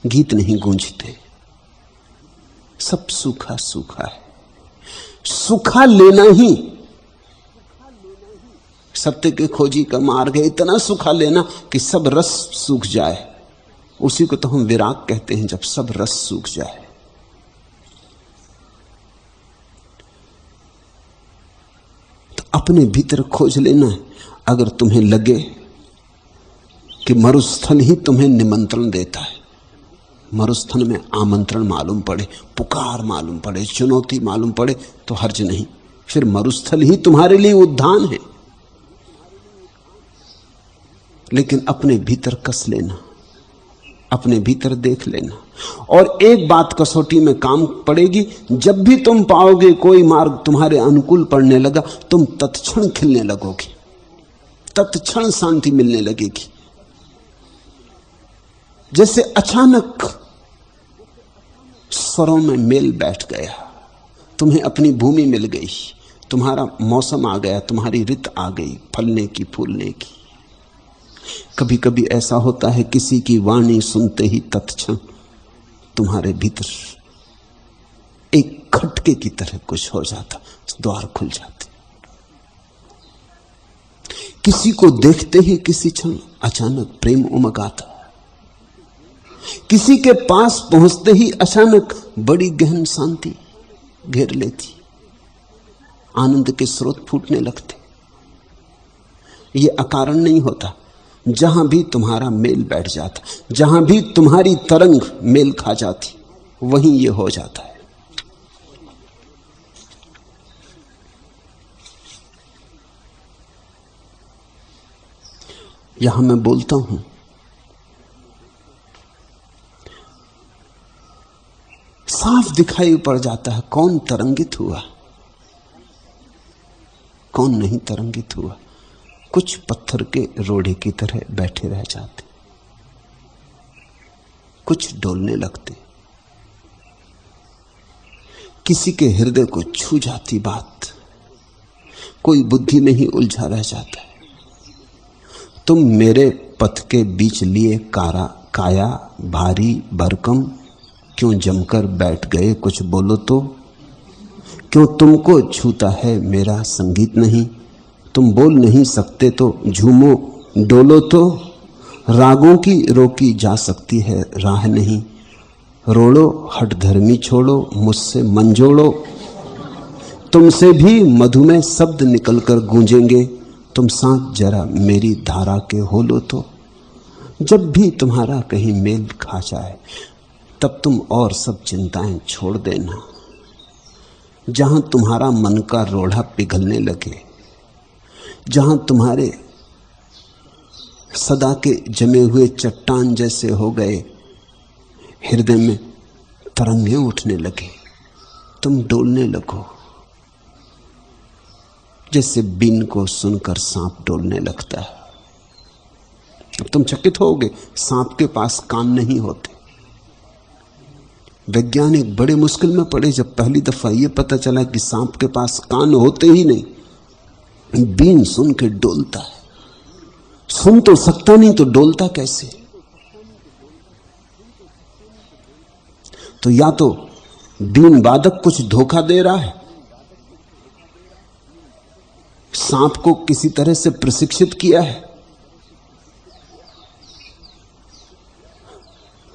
गीत नहीं गूंजते, सब सूखा सूखा है। सूखा लेना ही सत्य के खोजी का मार्ग है, इतना सूखा लेना कि सब रस सूख जाए। उसी को तो हम विराग कहते हैं, जब सब रस सूख जाए। तो अपने भीतर खोज लेना है। अगर तुम्हें लगे कि मरुस्थल ही तुम्हें निमंत्रण देता है, मरुस्थल में आमंत्रण मालूम पड़े, पुकार मालूम पड़े, चुनौती मालूम पड़े, तो हर्ज नहीं, फिर मरुस्थल ही तुम्हारे लिए उद्यान है। लेकिन अपने भीतर कस लेना, अपने भीतर देख लेना। और एक बात कसौटी में काम पड़ेगी, जब भी तुम पाओगे कोई मार्ग तुम्हारे अनुकूल पड़ने लगा, तुम तत्क्षण खिलने लगोगे, तत्क्षण शांति मिलने लगेगी। जैसे अचानक स्वरों में मेल बैठ गया, तुम्हें अपनी भूमि मिल गई, तुम्हारा मौसम आ गया, तुम्हारी ऋत आ गई फलने की फूलने की। कभी कभी ऐसा होता है, किसी की वाणी सुनते ही तत्क्षण तुम्हारे भीतर एक खटके की तरह कुछ हो जाता, द्वार खुल जाते। किसी को देखते ही किसी क्षण अचानक प्रेम उमग आता, किसी के पास पहुंचते ही अचानक बड़ी गहन शांति घेर लेती, आनंद के स्रोत फूटने लगते। ये अकारण नहीं होता। जहां भी तुम्हारा मेल बैठ जाता, जहां भी तुम्हारी तरंग मेल खा जाती, वहीं ये हो जाता है। यहां मैं बोलता हूं, साफ दिखाई पड़ जाता है कौन तरंगित हुआ, कौन नहीं तरंगित हुआ। कुछ पत्थर के रोड़े की तरह बैठे रह जाते, कुछ डोलने लगते। किसी के हृदय को छू जाती बात, कोई बुद्धि में ही उलझा रह जाता है। तुम मेरे पथ के बीच लिए काया भारी भरकम, क्यों जमकर बैठ गए कुछ बोलो तो। क्यों तुमको छूता है मेरा संगीत नहीं, तुम बोल नहीं सकते तो झूमो डोलो तो। रागों की रोकी जा सकती है राह नहीं, रोड़ो हट धर्मी छोड़ो मुझसे मन जोड़ो। तुमसे भी मधुमेह शब्द निकलकर गूंजेंगे, तुम साथ जरा मेरी धारा के होलो तो। जब भी तुम्हारा कहीं मेल खा जाए, तब तुम और सब चिंताएं छोड़ देना। जहां तुम्हारा मन का रोड़ा पिघलने लगे, जहां तुम्हारे सदा के जमे हुए चट्टान जैसे हो गए हृदय में तरंगें उठने लगे, तुम डोलने लगो, जैसे बीन को सुनकर सांप डोलने लगता है। अब तुम चकित होगे, सांप के पास कान नहीं होते। वैज्ञानिक बड़े मुश्किल में पड़े जब पहली दफा यह पता चला कि सांप के पास कान होते ही नहीं, बीन सुन के डोलता है। सुन तो सकता नहीं तो डोलता कैसे? तो या तो बीन वादक कुछ धोखा दे रहा है, सांप को किसी तरह से प्रशिक्षित किया है।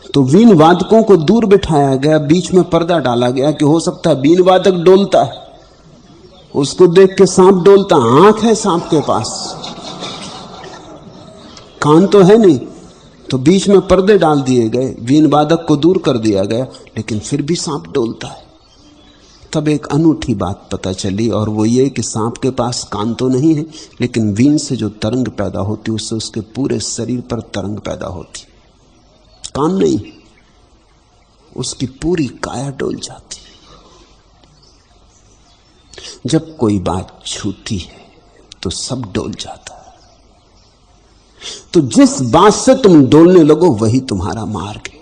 तो बीन वादकों को दूर बिठाया गया, बीच में पर्दा डाला गया कि हो सकता है बीन वादक डोलता है, उसको देख के सांप डोलता। आंख है सांप के पास, कान तो है नहीं, तो बीच में पर्दे डाल दिए गए, वीण वादक को दूर कर दिया गया, लेकिन फिर भी सांप डोलता है। तब एक अनूठी बात पता चली, और वो ये कि सांप के पास कान तो नहीं है, लेकिन वीण से जो तरंग पैदा होती उससे उसके पूरे शरीर पर तरंग पैदा होती। कान नहीं, उसकी पूरी काया डोल जाती। जब कोई बात छूती है तो सब डोल जाता है। तो जिस बात से तुम डोलने लगो वही तुम्हारा मार्ग है।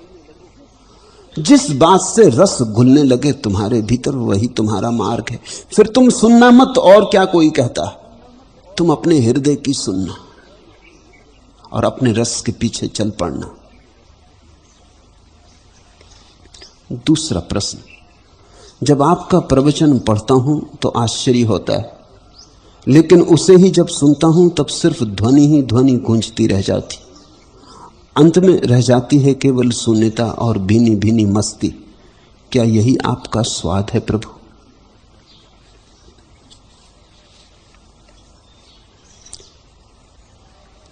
जिस बात से रस घुलने लगे तुम्हारे भीतर वही तुम्हारा मार्ग है। फिर तुम सुनना मत और क्या कोई कहता, तुम अपने हृदय की सुनना और अपने रस के पीछे चल पड़ना। दूसरा प्रश्न, जब आपका प्रवचन पढ़ता हूं तो आश्चर्य होता है, लेकिन उसे ही जब सुनता हूं तब सिर्फ ध्वनि ही ध्वनि गूंजती रह जाती। अंत में रह जाती है केवल शून्यता और भीनी भीनी मस्ती। क्या यही आपका स्वाद है प्रभु?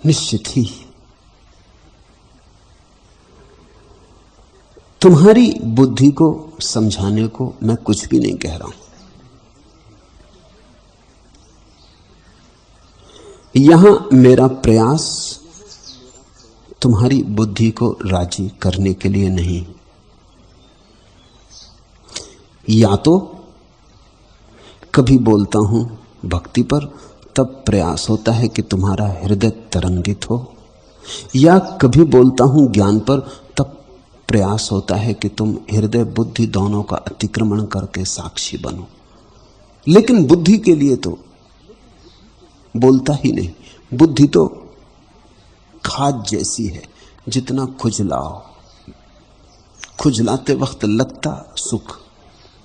निश्चित ही तुम्हारी बुद्धि को समझाने को मैं कुछ भी नहीं कह रहा हूं। यहां मेरा प्रयास तुम्हारी बुद्धि को राजी करने के लिए नहीं। या तो कभी बोलता हूं भक्ति पर, तब प्रयास होता है कि तुम्हारा हृदय तरंगित हो, या कभी बोलता हूं ज्ञान पर, तब प्रयास होता है कि तुम हृदय बुद्धि दोनों का अतिक्रमण करके साक्षी बनो। लेकिन बुद्धि के लिए तो बोलता ही नहीं। बुद्धि तो खाद जैसी है, जितना खुजलाओ, खुजलाते वक्त लगता सुख,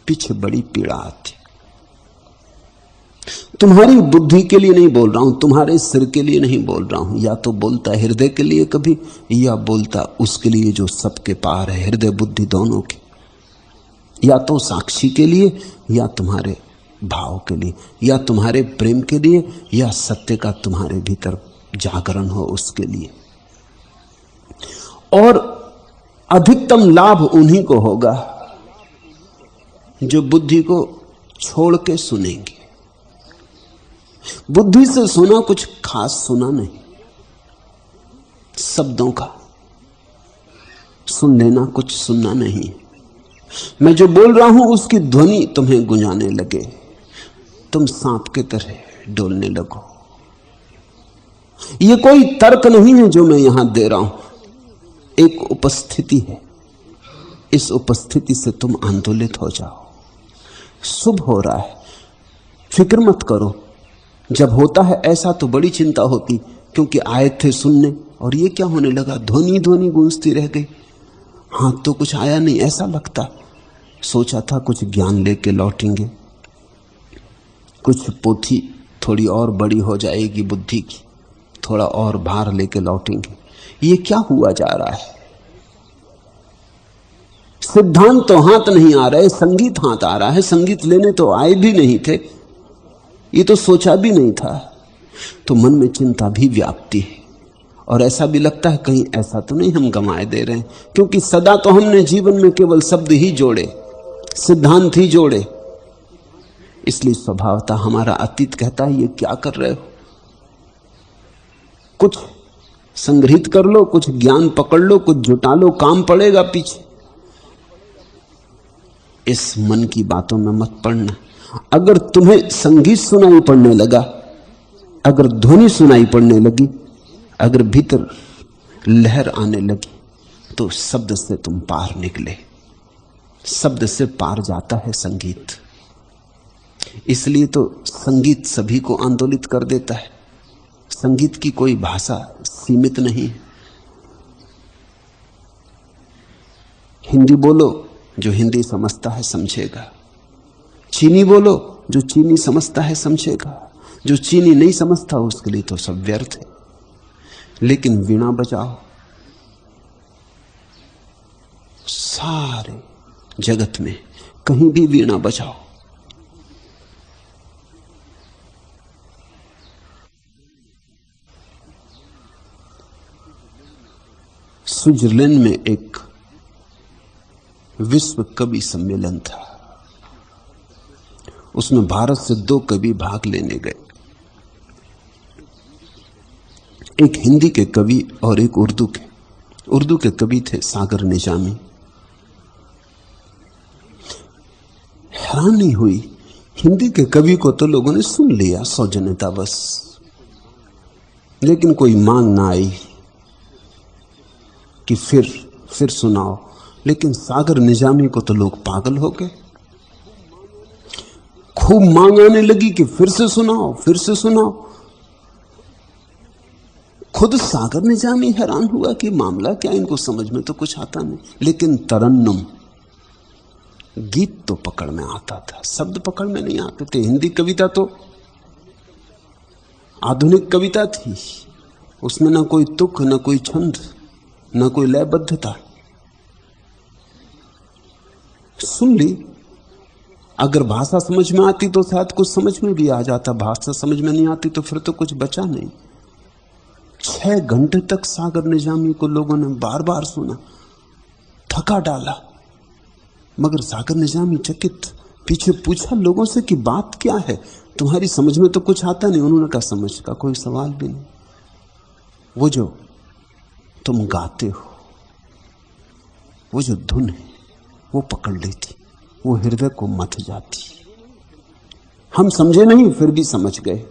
पीछे बड़ी पीड़ा आती। तुम्हारी बुद्धि के लिए नहीं बोल रहा हूं, तुम्हारे सिर के लिए नहीं बोल रहा हूं। या तो बोलता हृदय के लिए कभी, या बोलता उसके लिए जो सबके पार है, हृदय बुद्धि दोनों के। या तो साक्षी के लिए, या तुम्हारे भाव के लिए, या तुम्हारे प्रेम के लिए, या सत्य का तुम्हारे भीतर जागरण हो उसके लिए। और अधिकतम लाभ उन्हीं को होगा जो बुद्धि को छोड़ के सुनेंगे। बुद्धि से सुना कुछ खास सुना नहीं, शब्दों का सुन लेना कुछ सुनना नहीं। मैं जो बोल रहा हूं उसकी ध्वनि तुम्हें गुंजाने लगे, तुम सांप के तरह डोलने लगो। यह कोई तर्क नहीं है जो मैं यहां दे रहा हूं, एक उपस्थिति है। इस उपस्थिति से तुम आंदोलित हो जाओ। शुभ हो रहा है, फिक्र मत करो। जब होता है ऐसा तो बड़ी चिंता होती, क्योंकि आए थे सुनने और ये क्या होने लगा, ध्वनि ध्वनि गूंजती रह गई, हाथ तो कुछ आया नहीं ऐसा लगता। सोचा था कुछ ज्ञान लेके लौटेंगे, कुछ पोथी थोड़ी और बड़ी हो जाएगी बुद्धि की, थोड़ा और भार लेके लौटेंगे। ये क्या हुआ जा रहा है? सिद्धांत तो हाथ नहीं आ रहे, संगीत हाथ आ रहा है। संगीत लेने तो आए भी नहीं थे, ये तो सोचा भी नहीं था। तो मन में चिंता भी व्याप्ति है, और ऐसा भी लगता है कहीं ऐसा तो नहीं हम गंवाए दे रहे हैं, क्योंकि सदा तो हमने जीवन में केवल शब्द ही जोड़े, सिद्धांत ही जोड़े। इसलिए स्वभावतः हमारा अतीत कहता है ये क्या कर रहे हो, कुछ संग्रहित कर लो, कुछ ज्ञान पकड़ लो, कुछ जुटा लो, काम पड़ेगा पीछे। इस मन की बातों में मत पड़ना। अगर तुम्हें संगीत सुनाई पड़ने लगा, अगर ध्वनि सुनाई पड़ने लगी, अगर भीतर लहर आने लगी, तो शब्द से तुम पार निकले। शब्द से पार जाता है संगीत। इसलिए तो संगीत सभी को आंदोलित कर देता है। संगीत की कोई भाषा सीमित नहीं है। हिंदी बोलो, जो हिंदी समझता है समझेगा। चीनी बोलो, जो चीनी समझता है समझेगा। जो चीनी नहीं समझता उसके लिए तो सब व्यर्थ है। लेकिन वीणा बजाओ, सारे जगत में कहीं भी वीणा बजाओ, स्विट्जरलैंड में एक विश्व कवि सम्मेलन था। उसमें भारत से 2 कवि भाग लेने गए, एक हिंदी के कवि और एक उर्दू के। उर्दू के कवि थे सागर निजामी। हैरानी हुई, हिंदी के कवि को तो लोगों ने सुन लिया सौजन्यतावश, लेकिन कोई मांग ना आई कि फिर सुनाओ। लेकिन सागर निजामी को तो लोग पागल हो गए, खूब मांग आने लगी कि फिर से सुनाओ, फिर से सुनाओ। खुद सागर निजामी हैरान हुआ कि मामला क्या, इनको समझ में तो कुछ आता नहीं। लेकिन तरन्नुम, गीत तो पकड़ में आता था, शब्द पकड़ में नहीं आते थे। हिंदी कविता तो आधुनिक कविता थी, उसमें ना कोई तुक, ना कोई छंद, ना कोई लयबद्धता। सुन ली, अगर भाषा समझ में आती तो शायद कुछ समझ में भी आ जाता, भाषा समझ में नहीं आती तो फिर तो कुछ बचा नहीं। 6 घंटे तक सागर निजामी को लोगों ने बार बार सुना, थका डाला, मगर सागर निजामी चकित। पीछे पूछा लोगों से कि बात क्या है, तुम्हारी समझ में तो कुछ आता नहीं। उन्होंने कहा समझ का कोई सवाल भी नहीं, वो जो तुम गाते हो, वो जो धुन है वो पकड़ लेती, वो हृदय को मथ जाती। हम समझे नहीं, फिर भी समझ गए।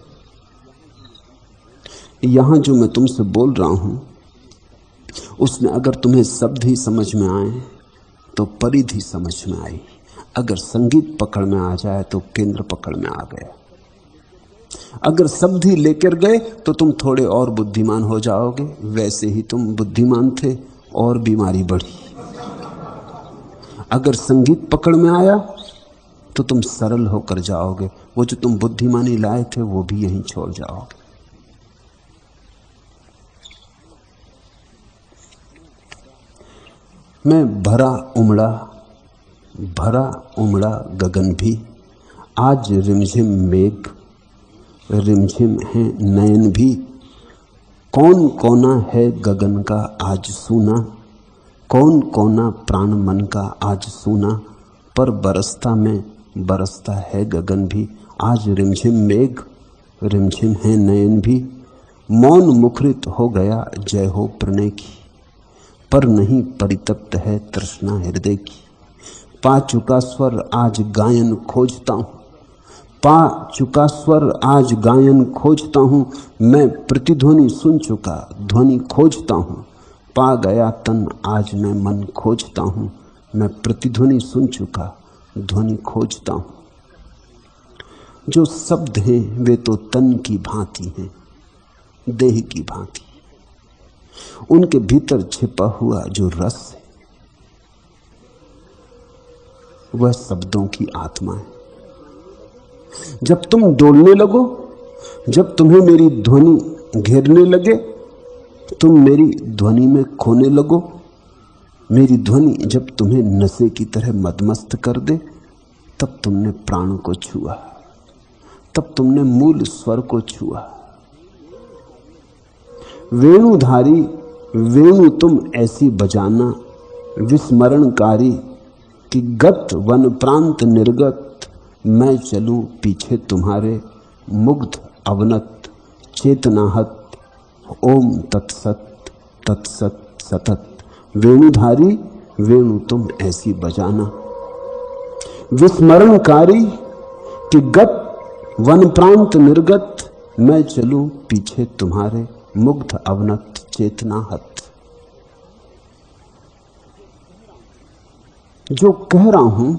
यहां जो मैं तुमसे बोल रहा हूं, उसमें अगर तुम्हें शब्द ही समझ में आए तो परिधि समझ में आई। अगर संगीत पकड़ में आ जाए तो केंद्र पकड़ में आ गया। अगर शब्द ही लेकर गए तो तुम थोड़े और बुद्धिमान हो जाओगे, वैसे ही तुम बुद्धिमान थे और बीमारी बढ़ी। अगर संगीत पकड़ में आया तो तुम सरल होकर जाओगे, वो जो तुम बुद्धिमानी लाए थे वो भी यहीं छोड़ जाओगे। मैं भरा उमड़ा गगन भी, आज रिमझिम मेघ, रिमझिम है नयन भी। कौन कोना है गगन का आज सूना, कौन कोना प्राण मन का आज सूना। पर बरसता में बरसता है गगन भी, आज रिमझिम मेघ, रिमझिम है नयन भी। मौन मुखरित हो गया जय हो प्रणय की, पर नहीं परितप्त है तृष्णा हृदय की। पा चुका स्वर आज गायन खोजता हूँ, पा चुका स्वर आज गायन खोजता हूँ। मैं प्रतिध्वनि सुन चुका ध्वनि खोजता हूँ। पा गया तन आज मैं मन खोजता हूँ, मैं प्रतिध्वनि सुन चुका ध्वनि खोजता हूँ। जो शब्द हैं वे तो तन की भांति हैं, देह की भांति। उनके भीतर छिपा हुआ जो रस है वह शब्दों की आत्मा है। जब तुम डोलने लगो, जब तुम्हें मेरी ध्वनि घेरने लगे, तुम मेरी ध्वनि में खोने लगो। मेरी ध्वनि जब तुम्हें नशे की तरह मदमस्त कर दे, तब तुमने प्राण को छुआ, तब तुमने मूल स्वर को छुआ। वेणुधारी वेणु तुम ऐसी बजाना, विस्मरणकारी कि गत वन प्रांत निर्गत। मैं चलूं पीछे तुम्हारे मुग्ध अवनत चेतनाहत। ओम तत्सत तत्सत सतत। वेणुधारी वेणु तुम ऐसी बजाना, विस्मरणकारी कि गत वन प्रांत निर्गत। मैं चलूं पीछे तुम्हारे मुग्ध अवनत चेतनाहत। जो कह रहा हूं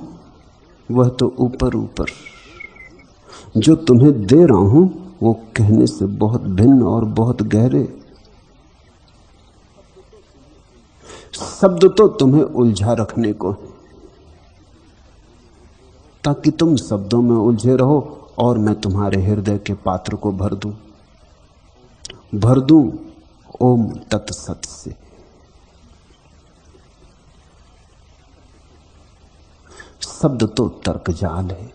वह तो ऊपर ऊपर, जो तुम्हें दे रहा हूं वो कहने से बहुत भिन्न और बहुत गहरे। शब्द तो तुम्हें उलझा रखने को है, ताकि तुम शब्दों में उलझे रहो और मैं तुम्हारे हृदय के पात्र को भर दूं ओम तत्सत से। शब्द तो तर्क जाल है,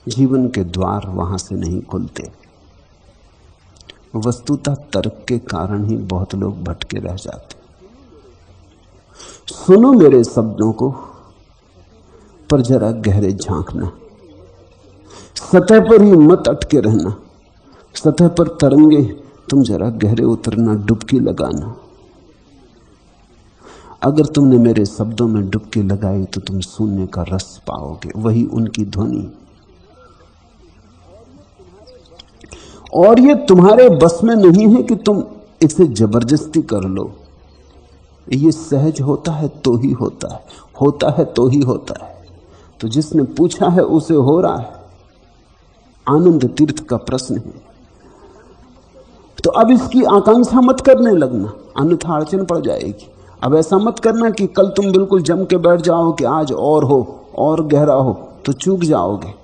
जीवन के द्वार वहां से नहीं खुलते। वस्तुतः तर्क के कारण ही बहुत लोग भटके रह जाते। सुनो मेरे शब्दों को, पर जरा गहरे झांकना, सतह पर ही मत अटके रहना। सतह पर तरंगे, तुम जरा गहरे उतरना, डुबकी लगाना। अगर तुमने मेरे शब्दों में डुबकी लगाई तो तुम शून्य का रस पाओगे, वही उनकी ध्वनि। और ये तुम्हारे बस में नहीं है कि तुम इसे जबरदस्ती कर लो। ये सहज होता है तो ही होता है, होता है तो ही होता है। तो जिसने पूछा है उसे हो रहा है। आनंद तीर्थ का प्रश्न है। तो अब इसकी आकांक्षा मत करने लगना, अन्यथा अड़चन पड़ जाएगी। अब ऐसा मत करना कि कल तुम बिल्कुल जम के बैठ जाओ कि आज और हो और गहरा हो, तो चूक जाओगे।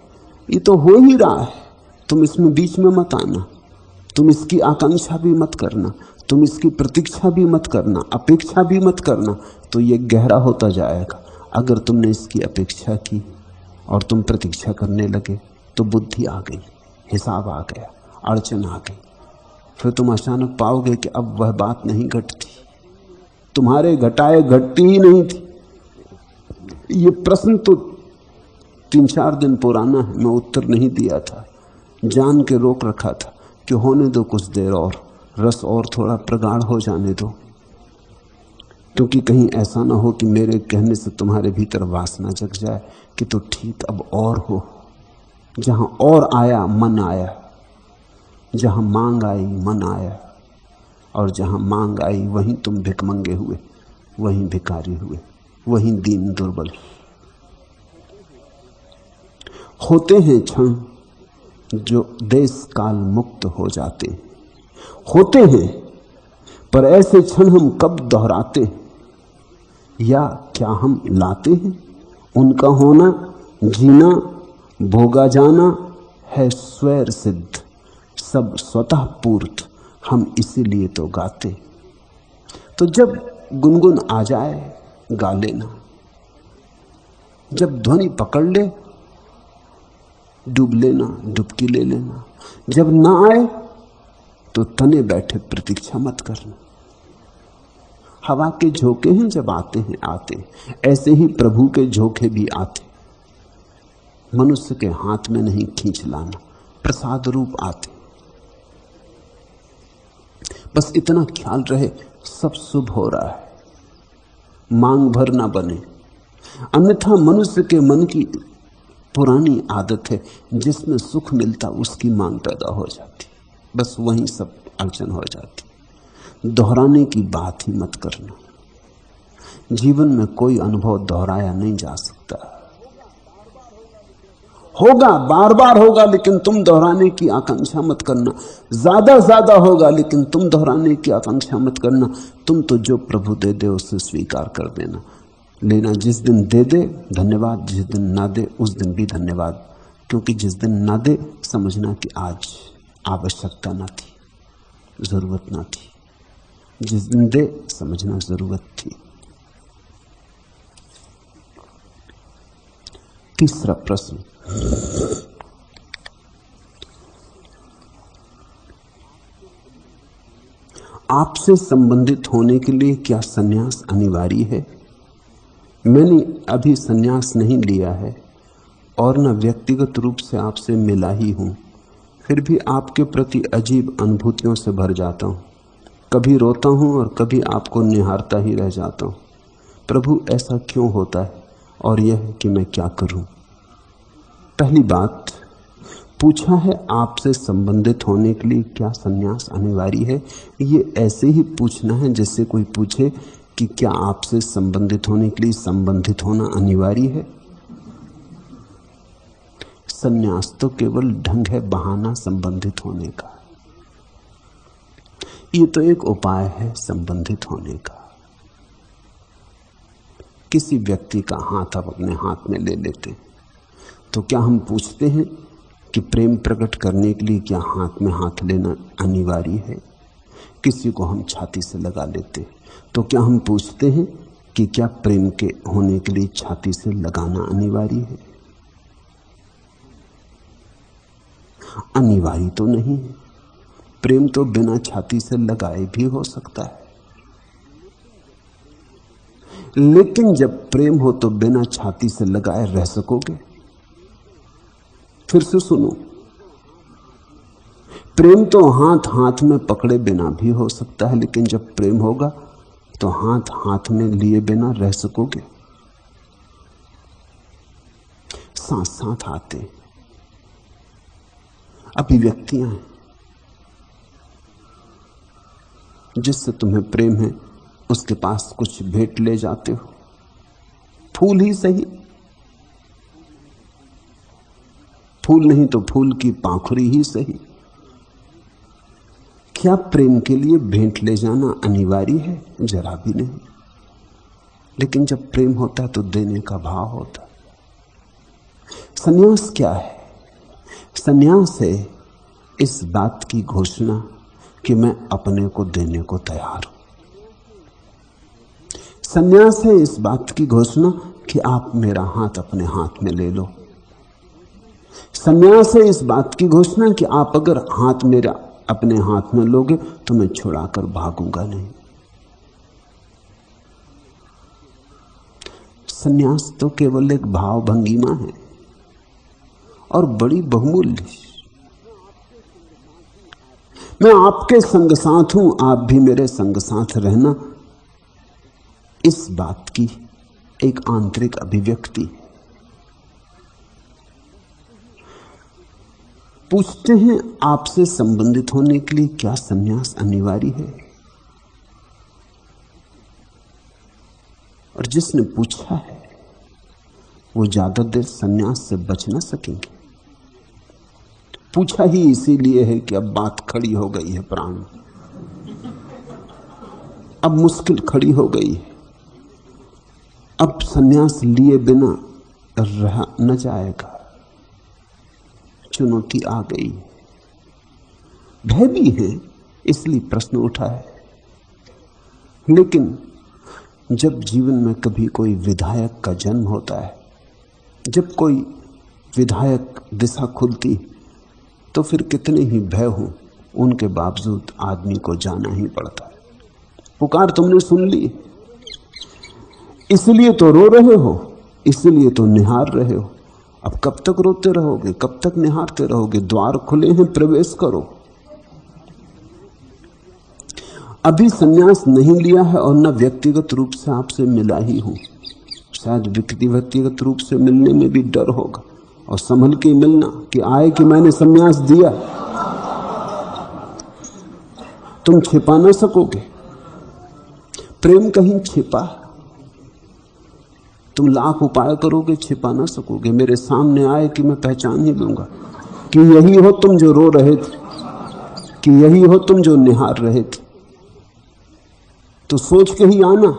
ये तो हो ही रहा है, तुम इसमें बीच में मत आना। तुम इसकी आकांक्षा भी मत करना, तुम इसकी प्रतीक्षा भी मत करना, अपेक्षा भी मत करना, तो ये गहरा होता जाएगा। अगर तुमने इसकी अपेक्षा की और तुम प्रतीक्षा करने लगे तो बुद्धि आ गई, हिसाब आ गया, अड़चन आ गई। फिर तुम अचानक पाओगे कि अब वह बात नहीं घटती, तुम्हारे घटाए घटती ही नहीं थी। ये प्रश्न तो 3-4 दिन पुराना है, मैं उत्तर नहीं दिया था, जान के रोक रखा था कि होने दो कुछ देर और, रस और थोड़ा प्रगाढ़ हो जाने दो, क्योंकि कहीं ऐसा ना हो कि मेरे कहने से तुम्हारे भीतर वासना जग जाए कि तो ठीक अब और हो। जहां और आया मन आया, जहां मांग आई मन आया, और जहां मांग आई वहीं तुम भिकमंगे हुए, वहीं भिखारी हुए, वहीं दीन दुर्बल। होते हैं क्षण जो देश काल मुक्त हो जाते, होते हैं, पर ऐसे क्षण हम कब दोहराते या क्या हम लाते हैं? उनका होना, जीना, भोगा जाना है स्वैर सिद्ध, सब स्वतः पूर्त, हम इसीलिए तो गाते। तो जब गुनगुन आ जाए गा लेना, जब ध्वनि पकड़ ले डूब लेना, डुबकी ले लेना। जब ना आए तो तने बैठे प्रतीक्षा मत करना। हवा के झोंके हैं, जब आते हैं आते, ऐसे ही प्रभु के झोंके भी आते। मनुष्य के हाथ में नहीं खींच लाना, प्रसाद रूप आते। बस इतना ख्याल रहे, सब शुभ हो रहा है, मांग भर ना बने। अन्यथा मनुष्य के मन की पुरानी आदत है, जिसमें सुख मिलता उसकी मांग पैदा हो जाती, बस वहीं सब अड़चन हो जाती। दोहराने की बात ही मत करना। जीवन में कोई अनुभव दोहराया नहीं जा सकता। होगा, बार बार होगा, लेकिन तुम दोहराने की आकांक्षा मत करना। ज्यादा होगा, लेकिन तुम दोहराने की आकांक्षा मत करना। तुम तो जो प्रभु दे दे उसे स्वीकार कर देना, लेना। जिस दिन दे दे धन्यवाद, जिस दिन ना दे उस दिन भी धन्यवाद, क्योंकि जिस दिन ना दे समझना कि आज आवश्यकता ना थी, जरूरत ना थी। जिस दिन दे समझना जरूरत थी। तीसरा प्रश्न, आपसे संबंधित होने के लिए क्या संन्यास अनिवार्य है? मैंने अभी संन्यास नहीं लिया है और न व्यक्तिगत रूप से आपसे मिला ही हूं, फिर भी आपके प्रति अजीब अनुभूतियों से भर जाता हूं। कभी रोता हूं और कभी आपको निहारता ही रह जाता हूं। प्रभु, ऐसा क्यों होता है और यह कि मैं क्या करूं? पहली बात, पूछा है आपसे संबंधित होने के लिए क्या संन्यास अनिवार्य है। ये ऐसे ही पूछना है जैसे कोई पूछे कि क्या आपसे संबंधित होने के लिए संबंधित होना अनिवार्य है। संन्यास तो केवल ढंग है, बहाना संबंधित होने का। ये तो एक उपाय है संबंधित होने का। किसी व्यक्ति का हाथ आप अपने हाथ में ले लेते तो क्या हम पूछते हैं कि प्रेम प्रकट करने के लिए क्या हाथ में हाथ लेना अनिवार्य है? किसी को हम छाती से लगा लेते तो क्या हम पूछते हैं कि क्या प्रेम के होने के लिए छाती से लगाना अनिवार्य है? अनिवार्य तो नहीं है। प्रेम तो बिना छाती से लगाए भी हो सकता है, लेकिन जब प्रेम हो तो बिना छाती से लगाए रह सकोगे? फिर से सुनो, प्रेम तो हाथ हाथ में पकड़े बिना भी हो सकता है, लेकिन जब प्रेम होगा तो हाथ हाथ में लिए बिना रह सकोगे? साथ साथ आते अभिव्यक्तियां हैं। जिससे तुम्हें प्रेम है उसके पास कुछ भेंट ले जाते हो, फूल ही सही, फूल नहीं तो फूल की पाखुरी ही सही। क्या प्रेम के लिए भेंट ले जाना अनिवार्य है? जरा भी नहीं। लेकिन जब प्रेम होता है तो देने का भाव होता है। संन्यास क्या है? संन्यास है इस बात की घोषणा कि मैं अपने को देने को तैयार हूं। संन्यास है इस बात की घोषणा कि आप मेरा हाथ अपने हाथ में ले लो। संन्यास है इस बात की घोषणा कि आप अगर हाथ मेरा अपने हाथ में लोगे तो मैं छुड़ाकर भागूंगा नहीं। संन्यास तो केवल एक भाव भंगिमा है और बड़ी बहुमूल्य। मैं आपके संग साथ हूं, आप भी मेरे संग साथ रहना, इस बात की एक आंतरिक अभिव्यक्ति। पूछते हैं आपसे संबंधित होने के लिए क्या संन्यास अनिवार्य है? और जिसने पूछा है वो ज्यादा देर संन्यास से बच ना सकेंगे। पूछा ही इसीलिए है कि अब बात खड़ी हो गई है, प्राण अब मुश्किल खड़ी हो गई है, अब संन्यास लिए बिना रहा न जाएगा, चुनौती आ गई। भय भी है इसलिए प्रश्न उठा है। लेकिन जब जीवन में कभी कोई विधायक का जन्म होता है, जब कोई विधायक दिशा खुलती, तो फिर कितने ही भय हो उनके बावजूद आदमी को जाना ही पड़ता है। पुकार तुमने सुन ली, इसलिए तो रो रहे हो, इसलिए तो निहार रहे हो। अब कब तक रोते रहोगे, कब तक निहारते रहोगे? द्वार खुले हैं, प्रवेश करो। अभी संन्यास नहीं लिया है और न व्यक्तिगत रूप से आपसे मिला ही हूं। शायद व्यक्तिगत रूप से मिलने में भी डर होगा और संभल के मिलना कि आए कि मैंने संन्यास दिया। तुम छिपा ना सकोगे, प्रेम कहीं छिपा, तुम लाख उपाय करोगे छिपा ना सकोगे। मेरे सामने आए कि मैं पहचान ही लूंगा कि यही हो तुम जो रो रहे थे, कि यही हो तुम जो निहार रहे थे। तो सोच के ही आना।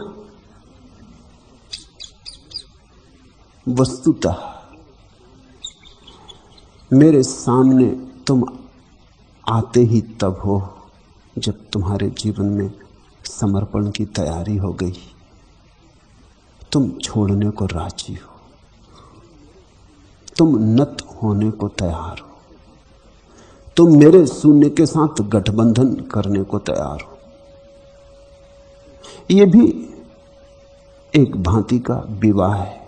वस्तुतः मेरे सामने तुम आते ही तब हो जब तुम्हारे जीवन में समर्पण की तैयारी हो गई, तुम छोड़ने को राजी हो, तुम नत होने को तैयार हो, तुम मेरे शून्य के साथ गठबंधन करने को तैयार हो। यह भी एक भांति का विवाह है।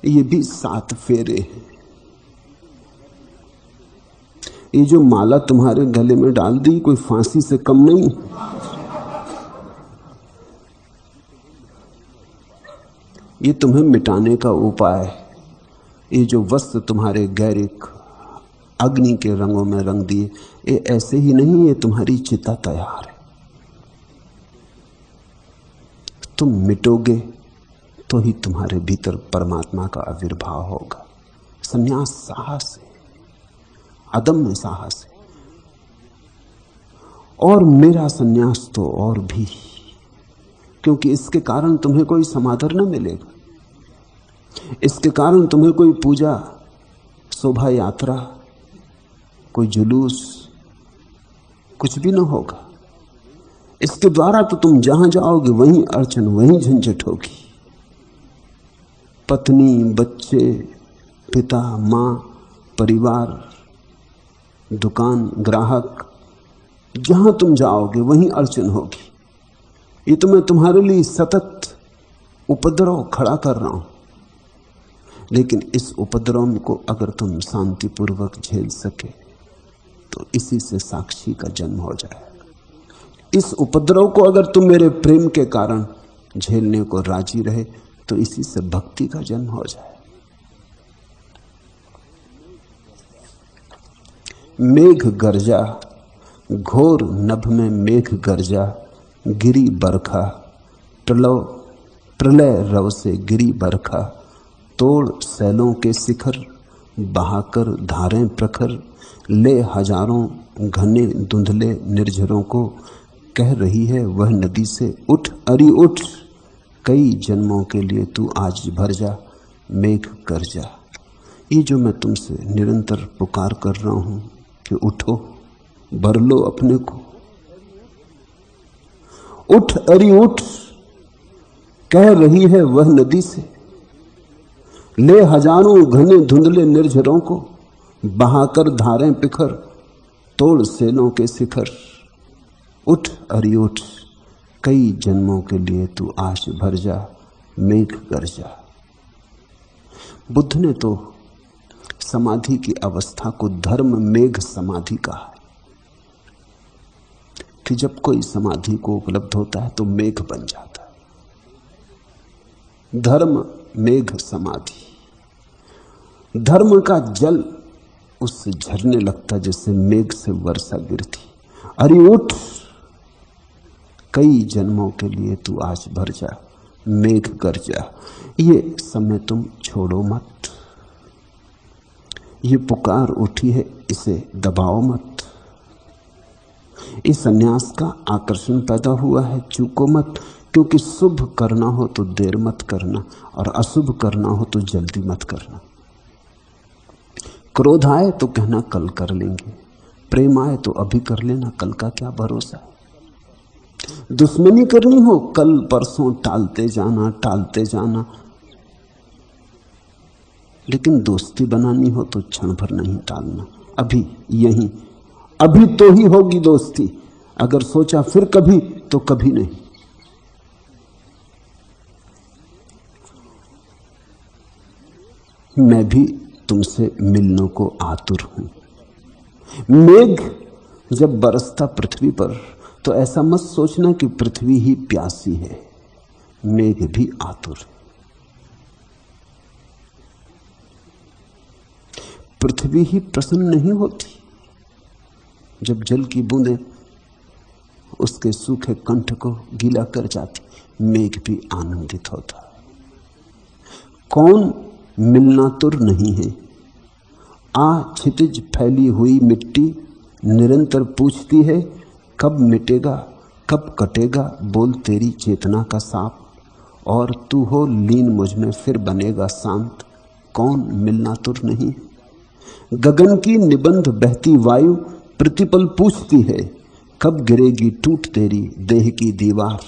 ये भी 7 फेरे हैं। ये जो माला तुम्हारे गले में डाल दी कोई फांसी से कम नहीं। ये तुम्हें मिटाने का उपाय है। ये जो वस्त्र तुम्हारे गैरिक अग्नि के रंगों में रंग दिए, ये ऐसे ही नहीं, ये तुम्हारी चिता तैयार है। तुम मिटोगे तो ही तुम्हारे भीतर परमात्मा का आविर्भाव होगा। संन्यास साहस है, अदम्य साहस है। और मेरा संन्यास तो और भी, क्योंकि इसके कारण तुम्हें कोई समादर न मिलेगा, इसके कारण तुम्हें कोई पूजा, शोभा यात्रा, कोई जुलूस, कुछ भी ना होगा। इसके द्वारा तो तुम जहां जाओगे वहीं अड़चन, वहीं झंझट होगी। पत्नी, बच्चे, पिता, मां, परिवार, दुकान, ग्राहक, जहां तुम जाओगे वहीं अड़चन होगी। ये तो मैं तुम्हारे लिए सतत उपद्रव खड़ा कर रहा हूं, लेकिन इस उपद्रव को अगर तुम शांतिपूर्वक झेल सके तो इसी से साक्षी का जन्म हो जाएगा। इस उपद्रव को अगर तुम मेरे प्रेम के कारण झेलने को राजी रहे तो इसी से भक्ति का जन्म हो जाए। मेघ गर्जा, घोर नभ में मेघ गर्जा, गिरी बरखा, प्रलय रव से गिरी बरखा, तोड़ सैलों के शिखर, बहाकर धारें प्रखर, ले हजारों घने धुंधले निर्झरों को, कह रही है वह नदी से उठ अरी उठ, कई जन्मों के लिए तू आज भर जा, मेघ गर्जा। ये जो मैं तुमसे निरंतर पुकार कर रहा हूं कि उठो, भर लो अपने को, उठ अरी उठ, कह रही है वह नदी से, ले हजारों घने धुंधले निर्झरों को, बहाकर धारें पिखर, तोड़ सेलों के शिखर, उठ अरी उठ, कई जन्मों के लिए तू आश भर जा, मेघ गर्जा। बुद्ध ने तो समाधि की अवस्था को धर्म मेघ समाधि कहा कि जब कोई समाधि को उपलब्ध होता है तो मेघ बन जाता है। धर्म मेघ समाधि, धर्म का जल उससे झरने लगता जैसे मेघ से वर्षा गिरती। अरे उठ, कई जन्मों के लिए तू आज भर जा, मेघ गर्जा। ये समय तुम छोड़ो मत, ये पुकार उठी है, इसे दबाओ मत। इस संन्यास का आकर्षण पैदा हुआ है, चूको मत, क्योंकि शुभ करना हो तो देर मत करना और अशुभ करना हो तो जल्दी मत करना। क्रोध आए तो कहना कल कर लेंगे, प्रेम आए तो अभी कर लेना, कल का क्या भरोसा। दुश्मनी करनी हो कल परसों टालते जाना, लेकिन दोस्ती बनानी हो तो क्षण भर नहीं टालना। अभी यहीं, अभी तो ही होगी दोस्ती। अगर सोचा फिर कभी तो कभी नहीं। मैं भी तुमसे मिलने को आतुर हूं। मेघ जब बरसता पृथ्वी पर तो ऐसा मत सोचना कि पृथ्वी ही प्यासी है, मेघ भी आतुर है। पृथ्वी ही प्रसन्न नहीं होती जब जल की बूंदें उसके सूखे कंठ को गीला कर जाती, मेघ भी आनंदित होता। कौन मिलना तुर नहीं है, आ क्षितिज फैली हुई मिट्टी निरंतर पूछती है, कब मिटेगा कब कटेगा बोल तेरी चेतना का साप, और तू हो लीन मुझ में फिर बनेगा शांत, कौन मिलना तुर नहीं। गगन की निबंध बहती वायु प्रतिपल पूछती है, कब गिरेगी टूट तेरी देह की दीवार,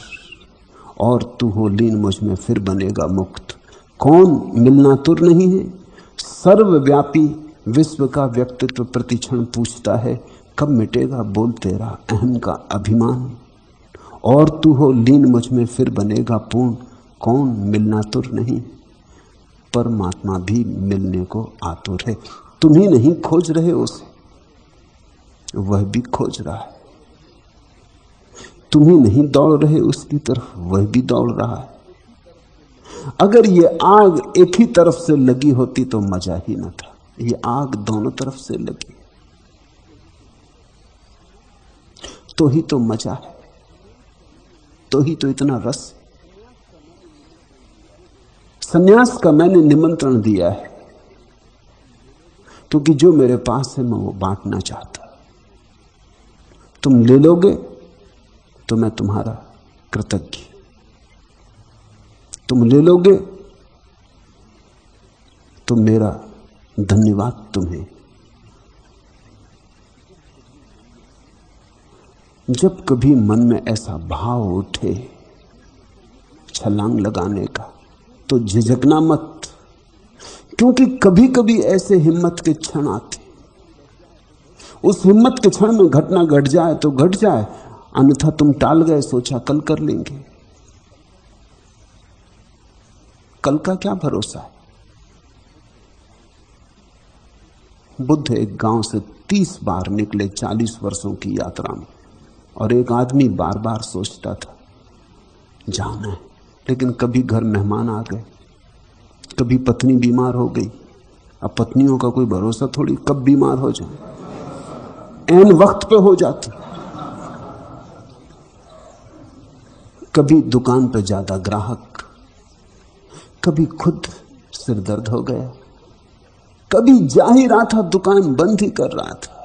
और तू हो लीन मुझ में फिर बनेगा मुक्त, कौन मिलना तुर नहीं है। सर्वव्यापी विश्व का व्यक्तित्व प्रतिक्षण पूछता है, कब मिटेगा बोल तेरा अहम का अभिमान, और तू हो लीन मुझ में फिर बनेगा पूर्ण, कौन मिलना तुर नहीं। परमात्मा भी मिलने को आतुर है। तुम ही नहीं खोज रहे उसे, वह भी खोज रहा है। तुम ही नहीं दौड़ रहे उसकी तरफ, वह भी दौड़ रहा है। अगर ये आग एक ही तरफ से लगी होती तो मजा ही न था। ये आग दोनों तरफ से लगी तो ही तो मजा है, तो ही तो इतना रस है। संन्यास का मैंने निमंत्रण दिया है क्योंकि जो मेरे पास है मैं वो बांटना चाहता। तुम ले लोगे तो मैं तुम्हारा कृतज्ञ, तुम ले लोगे तो मेरा धन्यवाद तुम्हें। जब कभी मन में ऐसा भाव उठे छलांग लगाने का तो झिझकना मत, क्योंकि कभी कभी ऐसे हिम्मत के क्षण आते, उस हिम्मत के क्षण में घटना घट जाए तो घट जाए, अन्यथा तुम टाल गए, सोचा कल कर लेंगे। कल का क्या भरोसा है। बुद्ध एक गांव से 30 बार निकले 40 वर्षों की यात्रा में, और एक आदमी बार बार सोचता था जाना है, लेकिन कभी घर मेहमान आ गए, कभी पत्नी बीमार हो गई। अब पत्नियों का कोई भरोसा थोड़ी, कब बीमार हो जाए, ऐन वक्त पे हो जाती। कभी दुकान पे ज्यादा ग्राहक, कभी खुद सिर दर्द हो गया, कभी जा ही रहा था दुकान बंद ही कर रहा था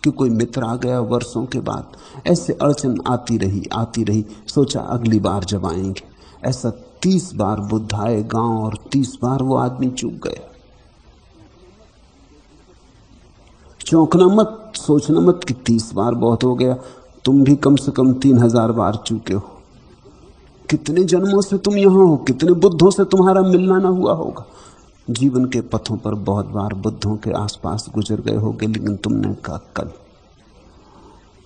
कि कोई मित्र आ गया वर्षों के बाद। ऐसे अड़चन आती रही। सोचा अगली बार जब आएंगे। ऐसा 30 बार बुद्ध आए गांव, और 30 बार वो आदमी चूक गया। चौंकना मत, सोचना मत कि 30 बार बहुत हो गया। तुम भी कम से कम 3000 बार चूके हो। कितने जन्मों से तुम यहां हो, कितने बुद्धों से तुम्हारा मिलना ना हुआ होगा। जीवन के पथों पर बहुत बार बुद्धों के आसपास गुजर गए होगे, लेकिन तुमने कहा कल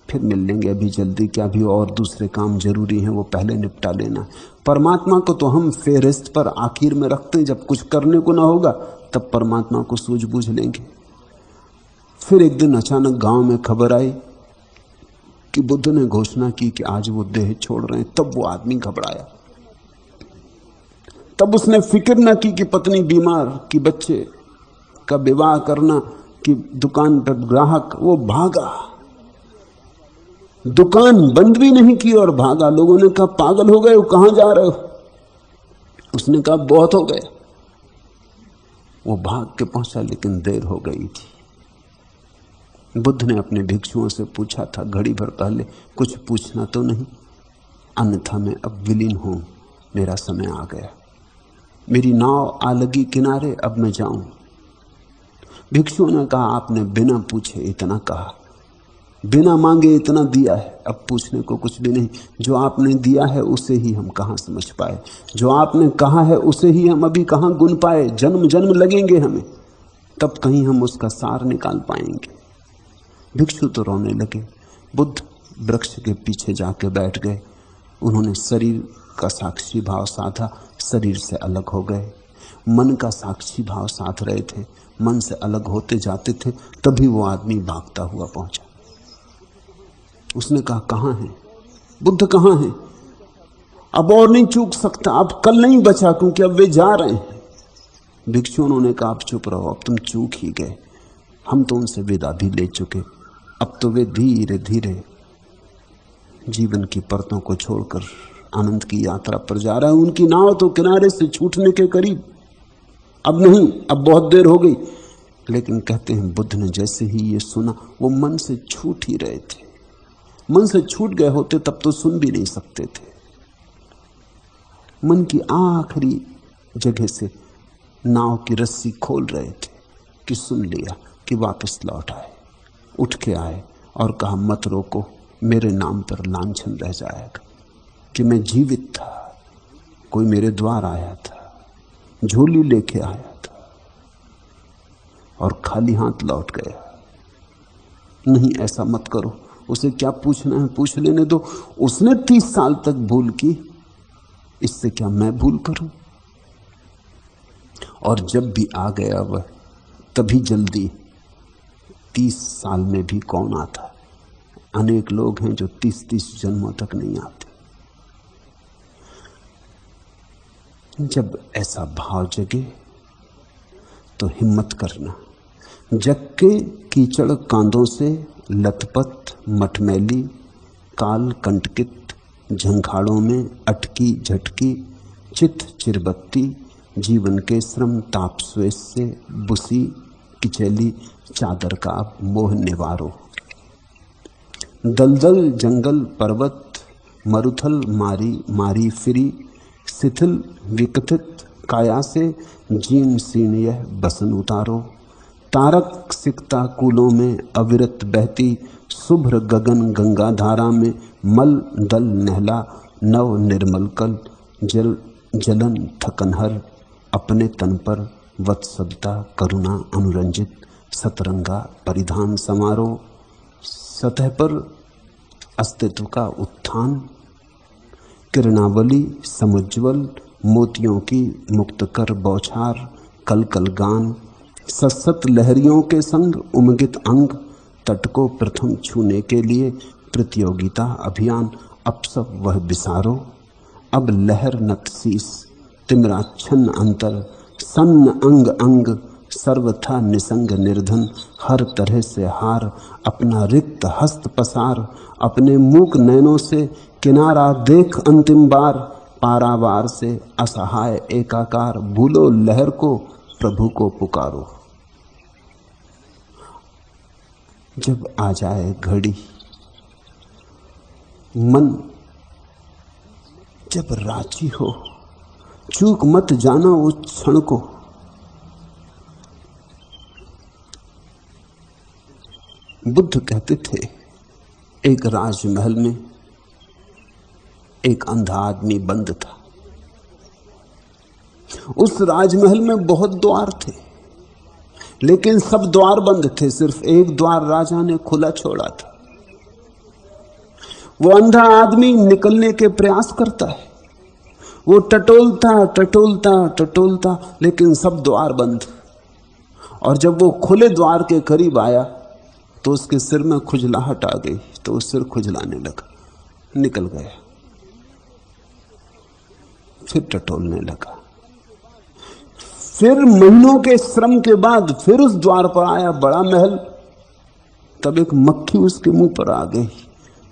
फिर मिल लेंगे, अभी जल्दी क्या, भी और दूसरे काम जरूरी हैं, वो पहले निपटा लेना। परमात्मा को तो हम फेहरिस्त पर आखिर में रखते हैं, जब कुछ करने को ना होगा तब परमात्मा को सूझबूझ लेंगे। फिर एक दिन अचानक गांव में खबर आई कि बुद्ध ने घोषणा की कि आज वो देह छोड़ रहे हैं। तब वो आदमी घबराया। तब उसने फिक्र न की कि पत्नी बीमार, कि बच्चे का विवाह करना, कि दुकान पर ग्राहक। वो भागा, दुकान बंद भी नहीं की और भागा। लोगों ने कहा पागल हो गए हो, कहां जा रहे हो। उसने कहा बहुत हो गए। वो भाग के पहुंचा, लेकिन देर हो गई थी। बुद्ध ने अपने भिक्षुओं से पूछा था घड़ी भर पहले, कुछ पूछना तो नहीं, अन्यथा मैं अब विलीन हूं, मेरा समय आ गया, मेरी नाव आ लगी किनारे, अब मैं जाऊं। भिक्षुओं ने कहा आपने बिना पूछे इतना कहा, बिना मांगे इतना दिया है, अब पूछने को कुछ भी नहीं। जो आपने दिया है उसे ही हम कहां समझ पाए, जो आपने कहा है उसे ही हम अभी कहां गुन पाए। जन्म जन्म लगेंगे हमें, तब कहीं हम उसका सार निकाल पाएंगे। भिक्षु तो रोने लगे। बुद्ध वृक्ष के पीछे जाके बैठ गए। उन्होंने शरीर का साक्षी भाव साधा, शरीर से अलग हो गए। मन का साक्षी भाव साध रहे थे, मन से अलग होते जाते थे। तभी वो आदमी भागता हुआ पहुंचा। उसने कहा कहां है बुद्ध, कहां है, अब और नहीं चूक सकता, अब कल नहीं बचा, क्योंकि अब वे जा रहे हैं। भिक्षुओं ने कहा आप चुप रहो, अब तुम चूक ही गए, हम तो उनसे विदा भी ले चुके। अब तो वे धीरे धीरे जीवन की परतों को छोड़कर आनंद की यात्रा पर जा रहा है। उनकी नाव तो किनारे से छूटने के करीब, अब नहीं, अब बहुत देर हो गई। लेकिन कहते हैं बुद्ध ने जैसे ही ये सुना, वो मन से छूट ही रहे थे। मन से छूट गए होते तब तो सुन भी नहीं सकते थे। मन की आखिरी जगह से नाव की रस्सी खोल रहे थे कि सुन लिया, कि वापस लौट आए, उठ के आए और कहा मत रोको, मेरे नाम पर लांछन रह जाएगा कि मैं जीवित था, कोई मेरे द्वार आया था, झोली लेके आया था और खाली हाथ लौट गया। नहीं, ऐसा मत करो, उसे क्या पूछना है पूछ लेने दो। उसने 30 साल तक भूल की, इससे क्या मैं भूल करूं। और जब भी आ गया वह, तभी जल्दी। 30 साल में भी कौन आता। अनेक लोग हैं जो 30-30 जन्मों तक नहीं आते। जब ऐसा भाव जगे तो हिम्मत करना। जग के कीचड़ कांदों से लथपथ मटमैली, काल कंटकित झंखाड़ों में अटकी झटकी, चित चिरबत्ती जीवन के श्रम ताप स्वेश से बुसी किचैली, चादर का अब मोह निवारो। दलदल जंगल पर्वत मरुथल मारी मारी फिरी, शिथिल विकथित काया से जीर्ण सीर्ण यह बसन उतारो। तारक सिकता कूलों में अविरत बहती, शुभ्र गगन गंगा धारा में मल दल नहला, नव निर्मल कल जल जलन थकनहर, अपने तन पर वत्सलता करुणा अनुरंजित सतरंगा परिधान समारोह, सतह पर अस्तित्व का उत्थान, किरणावली समुज्वल मोतियों की मुक्त कर बौछार, कल कल गान, सतसत लहरियों के संग उमगित अंग, तट को प्रथम छूने के लिए प्रतियोगिता अभियान, अब सब वह विसारो, अब लहर नतशीस तिमरा छन्न अंतर, सन्न अंग अंग सर्वथा निसंग निर्धन, हर तरह से हार अपना रिक्त हस्त पसार, अपने मूक नैनों से किनारा देख अंतिम बार, पारावार से असहाय एकाकार, भूलो लहर को प्रभु को पुकारो। जब आ जाए घड़ी, मन जब राजी हो, चूक मत जाना उस क्षण को। बुद्ध कहते थे, एक राजमहल में एक अंधा आदमी बंद था। उस राजमहल में बहुत द्वार थे, लेकिन सब द्वार बंद थे, सिर्फ एक द्वार राजा ने खुला छोड़ा था। वो अंधा आदमी निकलने के प्रयास करता है, वो टटोलता टटोलता टटोलता, लेकिन सब द्वार बंद। और जब वो खुले द्वार के करीब आया तो उसके सिर में खुजलाहट आ गई, तो वो सिर खुजलाने लगा, निकल गया, फिर टटोलने लगा। फिर महीनों के श्रम के बाद फिर उस द्वार पर आया, बड़ा महल। तब एक मक्खी उसके मुंह पर आ गई,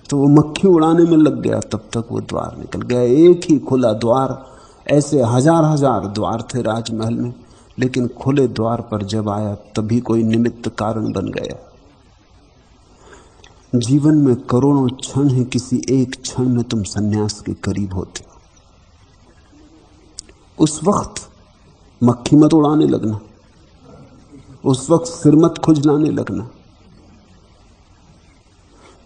तो वो मक्खी उड़ाने में लग गया, तब तक वो द्वार निकल गया। एक ही खुला द्वार, ऐसे हजार हजार द्वार थे राजमहल में, लेकिन खुले द्वार पर जब आया तभी कोई निमित्त कारण बन गया। जीवन में करोड़ों क्षण हैं, किसी एक क्षण में तुम सन्यास के करीब होते हो। उस वक्त मक्खी मत उड़ाने लगना, उस वक्त सिर मत खुजलाने लगना।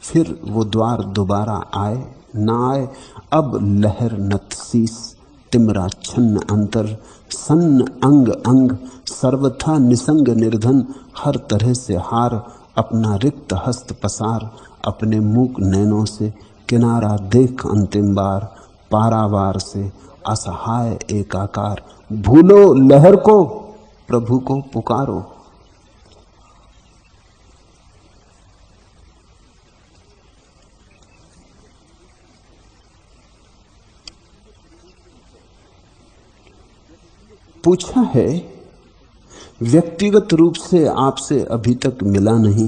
फिर वो द्वार दोबारा आए ना आए, अब लहर नतशीस तिमरा छन्न अंतर, सन्न अंग अंग सर्वथा निसंग निर्धन, हर तरह से हार अपना रिक्त हस्त पसार, अपने मूक नैनों से किनारा देख अंतिम बार, पारावार से असहाय एकाकार, भूलो लहर को प्रभु को पुकारो। पूछा है, व्यक्तिगत रूप से आपसे अभी तक मिला नहीं,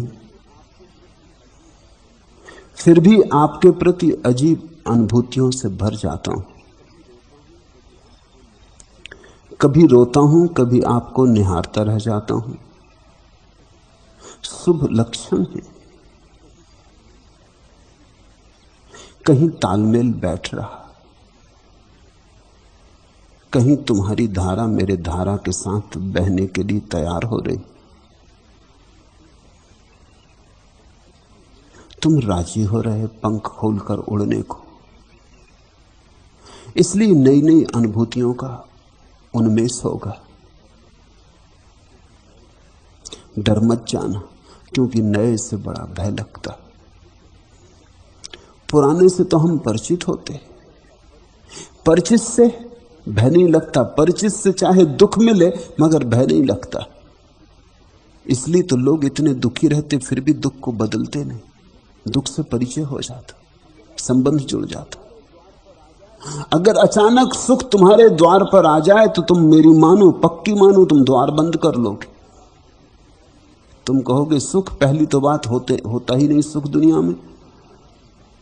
फिर भी आपके प्रति अजीब अनुभूतियों से भर जाता हूं। कभी रोता हूं, कभी आपको निहारता रह जाता हूं। शुभ लक्षण है। कहीं तालमेल बैठ रहा, कहीं तुम्हारी धारा मेरे धारा के साथ बहने के लिए तैयार हो रही। तुम राजी हो रहे पंख खोलकर उड़ने को, इसलिए नई नई अनुभूतियों का उन्मेष होगा। डर मत जाना, क्योंकि नए से बड़ा भय लगता। पुराने से तो हम परिचित होते, परिचित से भय नहीं लगता। परिचित से चाहे दुख मिले मगर भय नहीं लगता। इसलिए तो लोग इतने दुखी रहते फिर भी दुख को बदलते नहीं। दुख से परिचय हो जाता, संबंध जुड़ जाता। अगर अचानक सुख तुम्हारे द्वार पर आ जाए तो तुम मेरी मानो, पक्की मानो, तुम द्वार बंद कर लोगे। तुम कहोगे सुख, पहली तो बात होता ही नहीं सुख दुनिया में,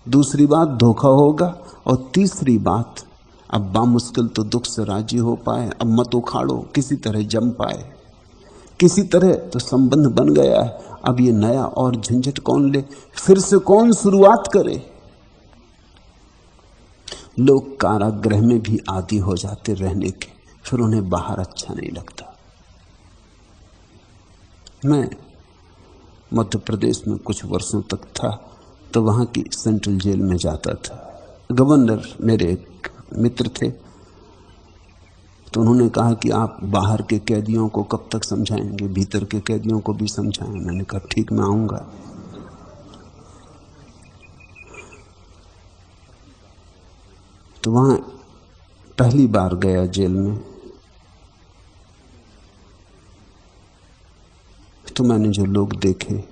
दूसरी बात धोखा होगा, और तीसरी बात अब बामुश्किल तो दुख से राजी हो पाए। अब मत उखाड़ो, किसी तरह जम पाए, किसी तरह तो संबंध बन गया है। अब ये नया और झंझट कौन ले, फिर से कौन शुरुआत करे। लोग कारागृह में भी आदी हो जाते रहने के, फिर उन्हें बाहर अच्छा नहीं लगता। मैं मध्य प्रदेश में कुछ वर्षों तक था, तो वहां की सेंट्रल जेल में जाता था। गवर्नर मेरे एक मित्र थे, तो उन्होंने कहा कि आप बाहर के कैदियों को कब तक समझाएंगे, भीतर के कैदियों को भी समझाएं। मैंने कहा ठीक, मैं आऊंगा। तो वहां पहली बार गया जेल में, तो मैंने जो लोग देखे,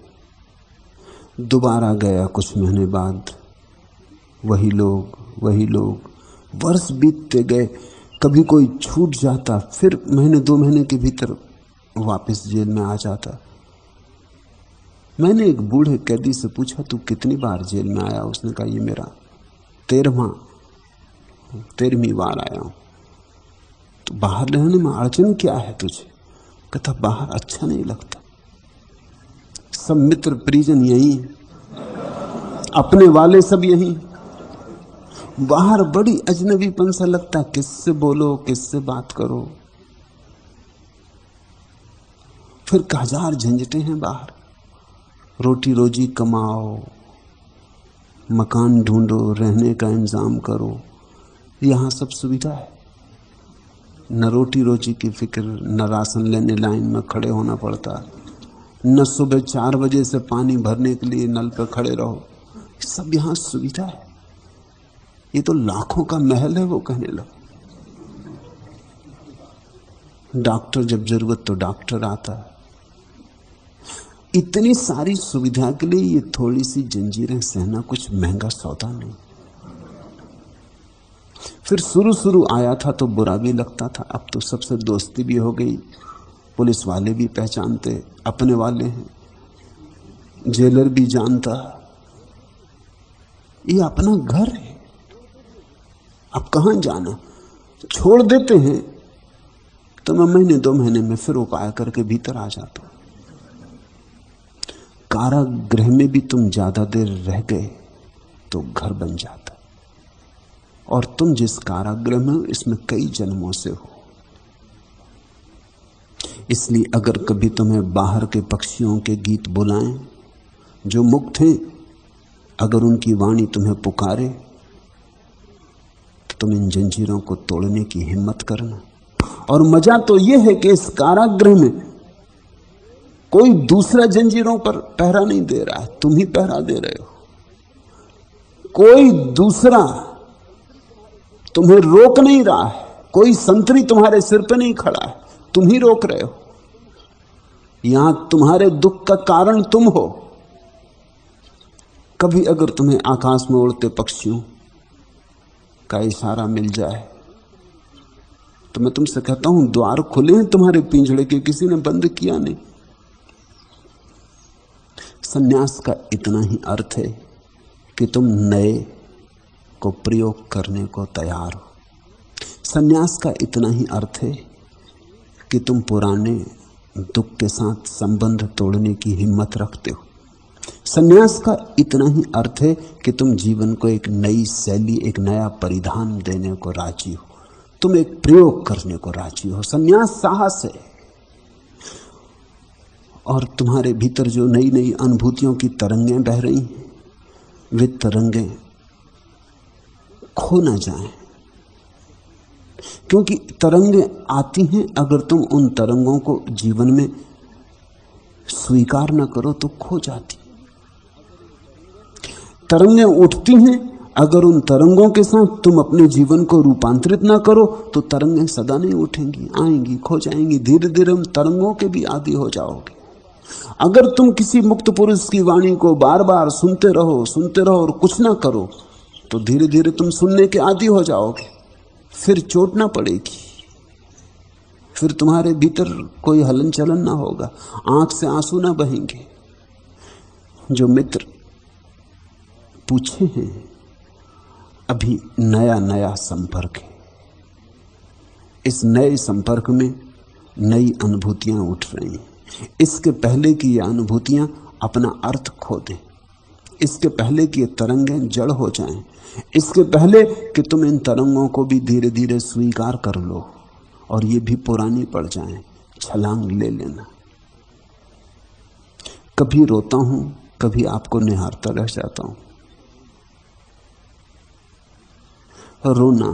दोबारा गया कुछ महीने बाद, वही लोग। वर्ष बीतते गए, कभी कोई छूट जाता, फिर महीने 2 महीने के भीतर वापस जेल में आ जाता। मैंने एक बूढ़े कैदी से पूछा, तू कितनी बार जेल में आया? उसने कहा, ये मेरा 13वीं बार आया हूं। तो बाहर रहने में अड़चन क्या है तुझे? कहता, बाहर अच्छा नहीं लगता, सब मित्र परिजन यही हैं, अपने वाले सब यही। बाहर बड़ी अजनबीपन सा लगता है, किससे बोलो, किससे बात करो। फिर 1000 झंझटें हैं बाहर, रोटी रोजी कमाओ, मकान ढूंढो, रहने का इंतजाम करो। यहां सब सुविधा है, न रोटी रोजी की फिक्र, न राशन लेने लाइन में खड़े होना पड़ता, न सुबह 4 बजे से पानी भरने के लिए नल पर खड़े रहो। सब यहां सुविधा है। ये तो लाखों का महल है, वो कहने लगा। डॉक्टर जब जरूरत तो डॉक्टर आता है। इतनी सारी सुविधा के लिए ये थोड़ी सी जंजीरें सहना कुछ महंगा सौदा नहीं। फिर शुरू आया था तो बुरा भी लगता था, अब तो सबसे दोस्ती भी हो गई, पुलिस वाले भी पहचानते, अपने वाले हैं, जेलर भी जानता, ये अपना घर है, अब कहां जाना। छोड़ देते हैं तो मैं महीने 2 महीने में फिर उपाय करके भीतर आ जाता हूं। कारागृह में भी तुम ज्यादा देर रह गए तो घर बन जाता, और तुम जिस कारागृह में हो इसमें कई जन्मों से हो। इसलिए अगर कभी तुम्हें बाहर के पक्षियों के गीत बुलाएं जो मुक्त हैं, अगर उनकी वाणी तुम्हें पुकारे, तो तुम इन जंजीरों को तोड़ने की हिम्मत करना। और मजा तो यह है कि इस कारागृह में कोई दूसरा जंजीरों पर पहरा नहीं दे रहा है, तुम ही पहरा दे रहे हो। कोई दूसरा तुम्हें रोक नहीं रहा है, कोई संतरी तुम्हारे सिर पे नहीं खड़ा है, तुम ही रोक रहे हो। यहां तुम्हारे दुख का कारण तुम हो। कभी अगर तुम्हें आकाश में उड़ते पक्षियों का इशारा मिल जाए तो मैं तुमसे कहता हूं, द्वार खुले हैं तुम्हारे पिंजड़े के, किसी ने बंद किया नहीं। संन्यास का इतना ही अर्थ है कि तुम नए को प्रयोग करने को तैयार हो। संन्यास का इतना ही अर्थ है कि तुम पुराने दुख के साथ संबंध तोड़ने की हिम्मत रखते हो। संन्यास का इतना ही अर्थ है कि तुम जीवन को एक नई शैली, एक नया परिधान देने को राजी हो, तुम एक प्रयोग करने को राजी हो। संन्यास साहस है। और तुम्हारे भीतर जो नई नई अनुभूतियों की तरंगें बह रही हैं, वे तरंगें खो ना जाएं, क्योंकि तरंगें आती हैं, अगर तुम उन तरंगों को जीवन में स्वीकार ना करो तो खो जाती। तरंगें उठती हैं, अगर उन तरंगों के साथ तुम अपने जीवन को रूपांतरित ना करो तो तरंगें सदा नहीं उठेंगी, आएंगी, खो जाएंगी। धीरे धीरे उन तरंगों के भी आदी हो जाओगे। अगर तुम किसी मुक्त पुरुष की वाणी को बार बार सुनते रहो और कुछ ना करो तो धीरे धीरे तुम सुनने के आदी हो जाओगे। फिर चोट ना पड़ेगी, फिर तुम्हारे भीतर कोई हलन चलन ना होगा, आंख से आंसू ना बहेंगे। जो मित्र पूछे हैं, अभी नया नया संपर्क है, इस नए संपर्क में नई अनुभूतियां उठ रही हैं। इसके पहले कि ये अनुभूतियां अपना अर्थ खो दें, इसके पहले कि ये तरंगें जड़ हो जाएं, इसके पहले कि तुम इन तरंगों को भी धीरे धीरे स्वीकार कर लो और ये भी पुरानी पड़ जाएं, छलांग ले लेना। कभी रोता हूं, कभी आपको निहारता रह जाता हूं। रोना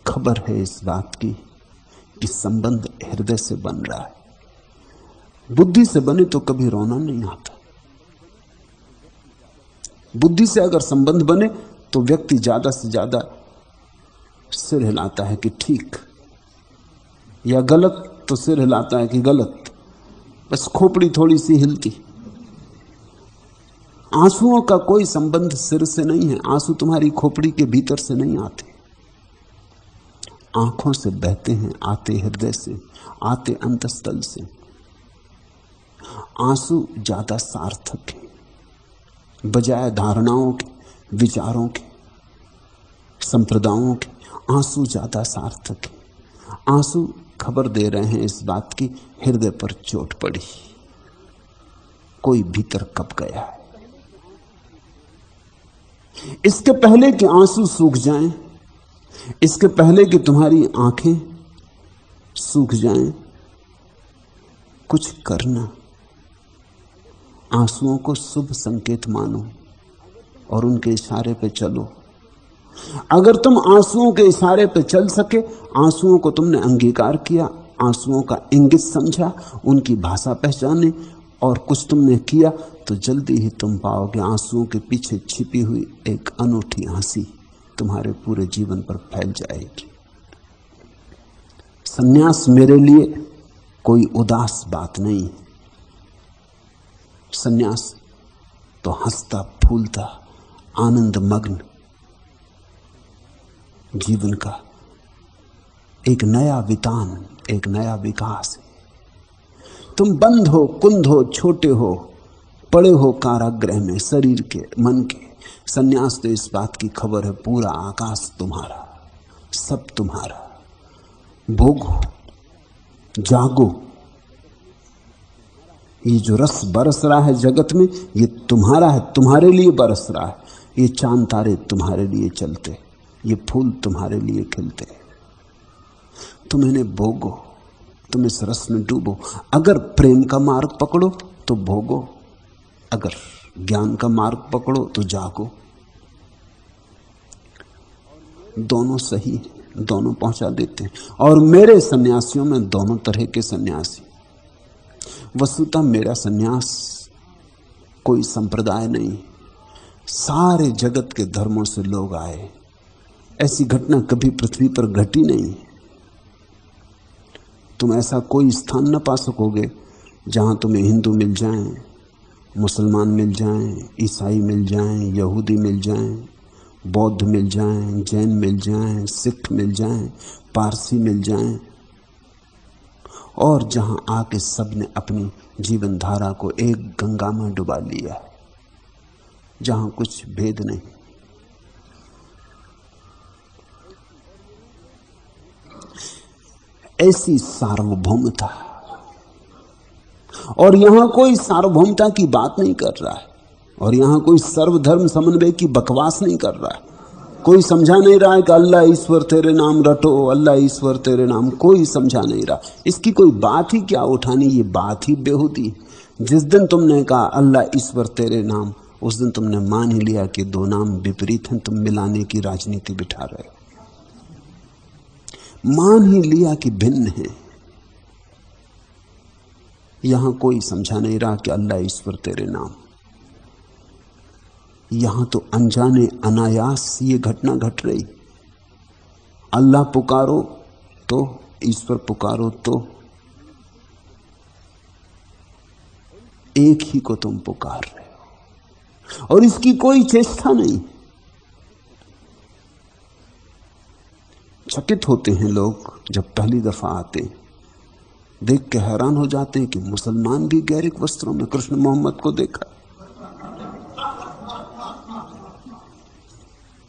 खबर है इस बात की कि संबंध हृदय से बन रहा है। बुद्धि से बने तो कभी रोना नहीं आता। बुद्धि से अगर संबंध बने तो व्यक्ति ज्यादा से ज्यादा सिर हिलाता है कि ठीक, या गलत तो सिर हिलाता है कि गलत, बस खोपड़ी थोड़ी सी हिलती। आंसुओं का कोई संबंध सिर से नहीं है। आंसू तुम्हारी खोपड़ी के भीतर से नहीं आते, आंखों से बहते हैं, आते हृदय से, आते अंतस्थल से। आंसू ज्यादा सार्थक है बजाय धारणाओं के, विचारों के, संप्रदायों के। आंसू ज्यादा सार्थक है। आंसू खबर दे रहे हैं इस बात की हृदय पर चोट पड़ी, कोई भीतर कब गया है। इसके पहले कि आंसू सूख जाएं, इसके पहले कि तुम्हारी आंखें सूख जाएं, कुछ करना। आंसुओं को शुभ संकेत मानो और उनके इशारे पे चलो। अगर तुम आंसुओं के इशारे पे चल सके, आंसुओं को तुमने अंगीकार किया, आंसुओं का इंगित समझा, उनकी भाषा पहचाने और कुछ तुमने किया, तो जल्दी ही तुम पाओगे आंसुओं के पीछे छिपी हुई एक अनूठी हंसी तुम्हारे पूरे जीवन पर फैल जाएगी। सन्यास मेरे लिए कोई उदास बात नहीं है। सन्यास तो हंसता फूलता आनंद मग्न जीवन का एक नया वितान, एक नया विकास है। तुम बंद हो, कुंद हो, छोटे हो, पड़े हो कारागृह में शरीर के, मन के। सन्यास तो इस बात की खबर है पूरा आकाश तुम्हारा, सब तुम्हारा। भोगो, जागो। ये जो रस बरस रहा है जगत में, ये तुम्हारा है, तुम्हारे लिए बरस रहा है। ये चांद तारे तुम्हारे लिए चलते, ये फूल तुम्हारे लिए खिलते। तुम इन्हें भोगो, तुम इस रस में डूबो। अगर प्रेम का मार्ग पकड़ो तो भोगो, अगर ज्ञान का मार्ग पकड़ो तो जागो। दोनों सही है, दोनों पहुंचा देते हैं। और मेरे सन्यासियों में दोनों तरह के सन्यासी। वस्तुतः मेरा सन्यास कोई संप्रदाय नहीं, सारे जगत के धर्मों से लोग आए। ऐसी घटना कभी पृथ्वी पर घटी नहीं। तुम ऐसा कोई स्थान न पा सकोगे जहां तुम्हें हिंदू मिल जाएं, मुसलमान मिल जाएं, ईसाई मिल जाएं, यहूदी मिल जाएं, बौद्ध मिल जाएं, जैन मिल जाएं, सिख मिल जाएं, पारसी मिल जाएं, और जहां आके सबने अपनी जीवन धारा को एक गंगा में डुबा लिया, जहां कुछ भेद नहीं। ऐसी सार्वभौमता, और यहां कोई सार्वभौमता की बात नहीं कर रहा है, और यहां कोई सर्वधर्म समन्वय की बकवास नहीं कर रहा है। कोई समझा नहीं रहा है कि अल्लाह ईश्वर तेरे नाम रटो, अल्लाह ईश्वर तेरे नाम, कोई समझा नहीं रहा। इसकी कोई बात ही क्या उठानी, ये बात ही बेहूदी। जिस दिन तुमने कहा अल्लाह ईश्वर तेरे नाम, उस दिन तुमने मान ही लिया कि दो नाम विपरीत हैं, तुम मिलाने की राजनीति बिठा रहे हो। मान ही लिया कि भिन्न है। यहां कोई समझा नहीं रहा कि अल्लाह ईश्वर तेरे नाम। यहां तो अनजाने अनायास ये घटना घट रही। अल्लाह पुकारो तो, ईश्वर पुकारो तो, एक ही को तुम पुकार रहे हो, और इसकी कोई चेष्टा नहीं। चकित होते हैं लोग जब पहली दफा आते, देख के हैरान हो जाते हैं कि मुसलमान भी गैरिक वस्त्रों में कृष्ण मोहम्मद को देखा,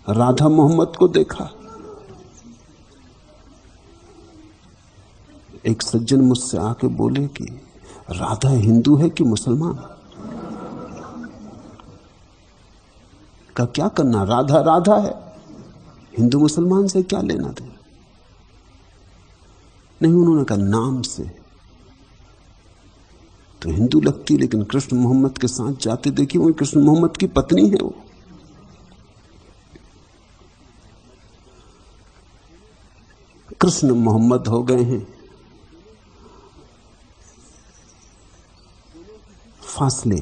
राधा मोहम्मद को देखा। एक सज्जन मुझसे आके बोले कि राधा हिंदू है कि मुसलमान? का क्या करना, राधा राधा है, हिंदू मुसलमान से क्या लेना देना। नहीं, उन्होंने कहा नाम से तो हिंदू लगती, लेकिन कृष्ण मोहम्मद के साथ जाते देखिए, वो कृष्ण मोहम्मद की पत्नी है। वो कृष्ण मोहम्मद हो गए हैं। फासले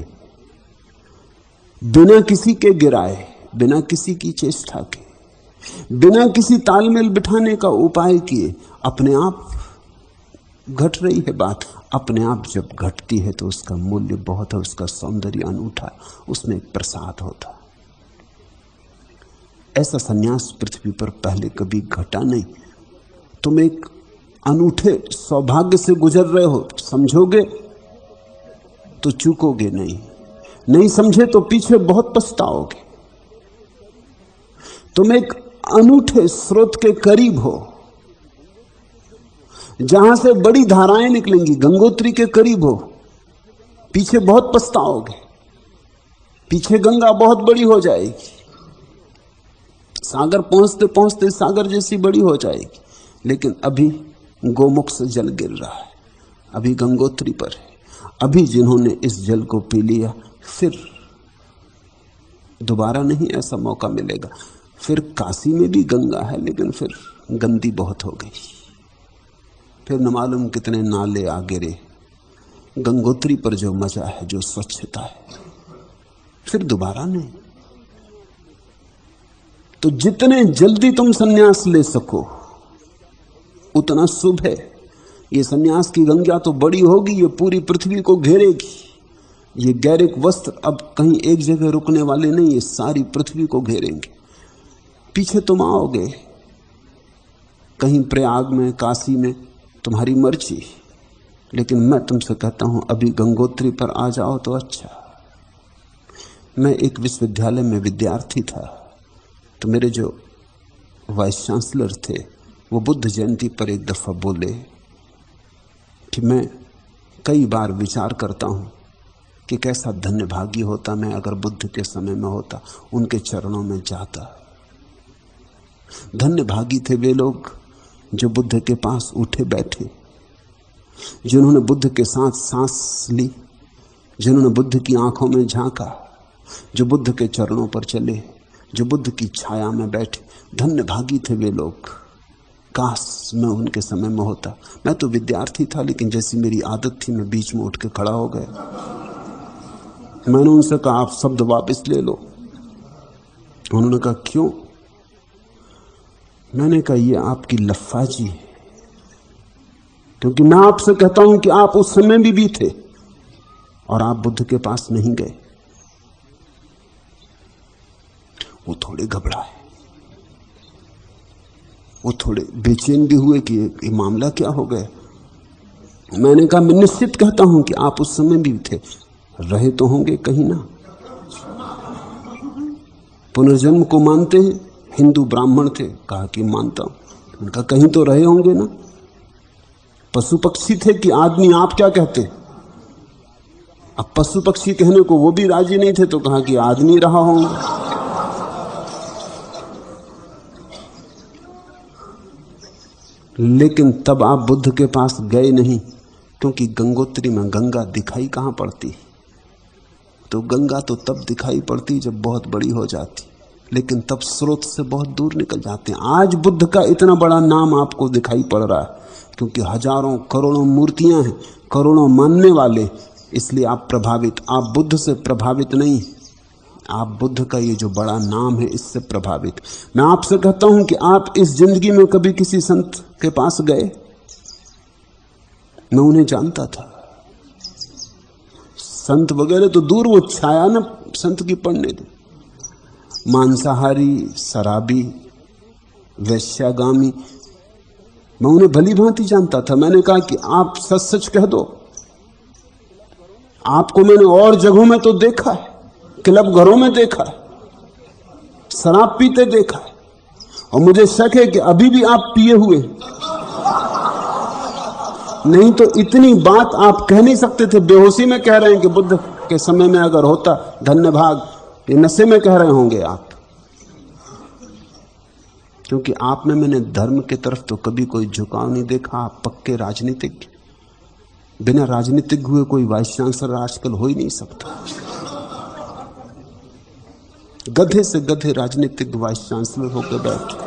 बिना किसी के गिराए, बिना किसी की चेष्टा के, बिना किसी तालमेल बिठाने का उपाय किए अपने आप घट रही है बात। अपने आप जब घटती है तो उसका मूल्य बहुत है, उसका सौंदर्य अनूठा, उसमें एक प्रसाद होता। ऐसा सन्यास पृथ्वी पर पहले कभी घटा नहीं। तुम एक अनूठे सौभाग्य से गुजर रहे हो, समझोगे तो चूकोगे नहीं, नहीं समझे तो पीछे बहुत पछताओगे। तुम एक अनूठे स्रोत के करीब हो, जहां से बड़ी धाराएं निकलेंगी, गंगोत्री के करीब हो, पीछे बहुत पछताओगे। पीछे गंगा बहुत बड़ी हो जाएगी, सागर पहुंचते पहुंचते सागर जैसी बड़ी हो जाएगी, लेकिन अभी गोमुख से जल गिर रहा है, अभी गंगोत्री पर है। अभी जिन्होंने इस जल को पी लिया, फिर दोबारा नहीं ऐसा मौका मिलेगा। फिर काशी में भी गंगा है, लेकिन फिर गंदी बहुत हो गई, फिर न मालूम कितने नाले आ गिरे। गंगोत्री पर जो मजा है, जो स्वच्छता है, फिर दोबारा नहीं। तो जितने जल्दी तुम सन्यास ले सको उतना शुभ है। ये सन्यास की गंगा तो बड़ी होगी, ये पूरी पृथ्वी को घेरेगी। ये गैरिक वस्त्र अब कहीं एक जगह रुकने वाले नहीं, ये सारी पृथ्वी को घेरेंगे। पीछे तुम आओगे कहीं प्रयाग में, काशी में, तुम्हारी मर्जी, लेकिन मैं तुमसे कहता हूं अभी गंगोत्री पर आ जाओ तो अच्छा। मैं एक विश्वविद्यालय में विद्यार्थी था, तो मेरे जो वाइस चांसलर थे वो बुद्ध जयंती पर एक दफा बोले कि मैं कई बार विचार करता हूं कि कैसा धन्यभागी होता मैं अगर बुद्ध के समय में होता, उनके चरणों में जाता। धन्यभागी थे वे लोग जो बुद्ध के पास उठे बैठे, जिन्होंने बुद्ध के साथ सांस ली, जिन्होंने बुद्ध की आंखों में झांका, जो बुद्ध के चरणों पर चले, जो बुद्ध की छाया में बैठे। धन्यभागी थे वे लोग। काश मैं उनके समय में होता। मैं तो विद्यार्थी था, लेकिन जैसी मेरी आदत थी मैं बीच में उठ के खड़ा हो गया। मैंने उनसे कहा आप शब्द वापस ले लो। उन्होंने कहा क्यों? मैंने कहा ये आपकी लफ्फाजी है, क्योंकि मैं आपसे कहता हूं कि आप उस समय भी थे और आप बुद्ध के पास नहीं गए। वो थोड़े घबराए, वो थोड़े बेचैन भी हुए कि ये मामला क्या हो गया। मैंने कहा मैं निश्चित कहता हूं कि आप उस समय भी थे, रहे तो होंगे कहीं ना। पुनर्जन्म को मानते हैं? हिंदू ब्राह्मण थे। कहा कि मानता हूं। उनका कहीं तो रहे होंगे ना। पशु पक्षी थे कि आदमी, आप क्या कहते? अब पशु पक्षी कहने को वो भी राजी नहीं थे, तो कहा कि आदमी रहा होंगे। लेकिन तब आप बुद्ध के पास गए नहीं, क्योंकि गंगोत्री में गंगा दिखाई कहां पड़ती। तो गंगा तो तब दिखाई पड़ती जब बहुत बड़ी हो जाती, लेकिन तब स्रोत से बहुत दूर निकल जाते हैं। आज बुद्ध का इतना बड़ा नाम आपको दिखाई पड़ रहा है क्योंकि हजारों करोड़ों मूर्तियां हैं, करोड़ों मानने वाले, इसलिए आप प्रभावित। आप बुद्ध से प्रभावित नहीं, आप बुद्ध का ये जो बड़ा नाम है इससे प्रभावित। मैं आपसे कहता हूं कि आप इस जिंदगी में कभी किसी संत के पास गए? मैं उन्हें जानता था। संत वगैरह तो दूर, वो छाया ना संत की पढ़ने दे। मांसाहारी, शराबी, वैश्यागामी, मैं उन्हें भली भांति जानता था। मैंने कहा कि आप सच सच कह दो, आपको मैंने और जगहों में तो देखा है, क्लब घरों में देखा है, शराब पीते देखा है, और मुझे शक है कि अभी भी आप पिए हुए। नहीं तो इतनी बात आप कह नहीं सकते थे। बेहोशी में कह रहे हैं कि बुद्ध के समय में अगर होता, धन्य भाग। ये नशे में कह रहे होंगे आप, क्योंकि आप में मैंने धर्म की तरफ तो कभी कोई झुकाव नहीं देखा। आप पक्के राजनीतिक, बिना राजनीतिक हुए कोई वाइस चांसलर आजकल हो ही नहीं सकता। गधे से गधे राजनीतिक वाइस चांसलर होकर बैठे।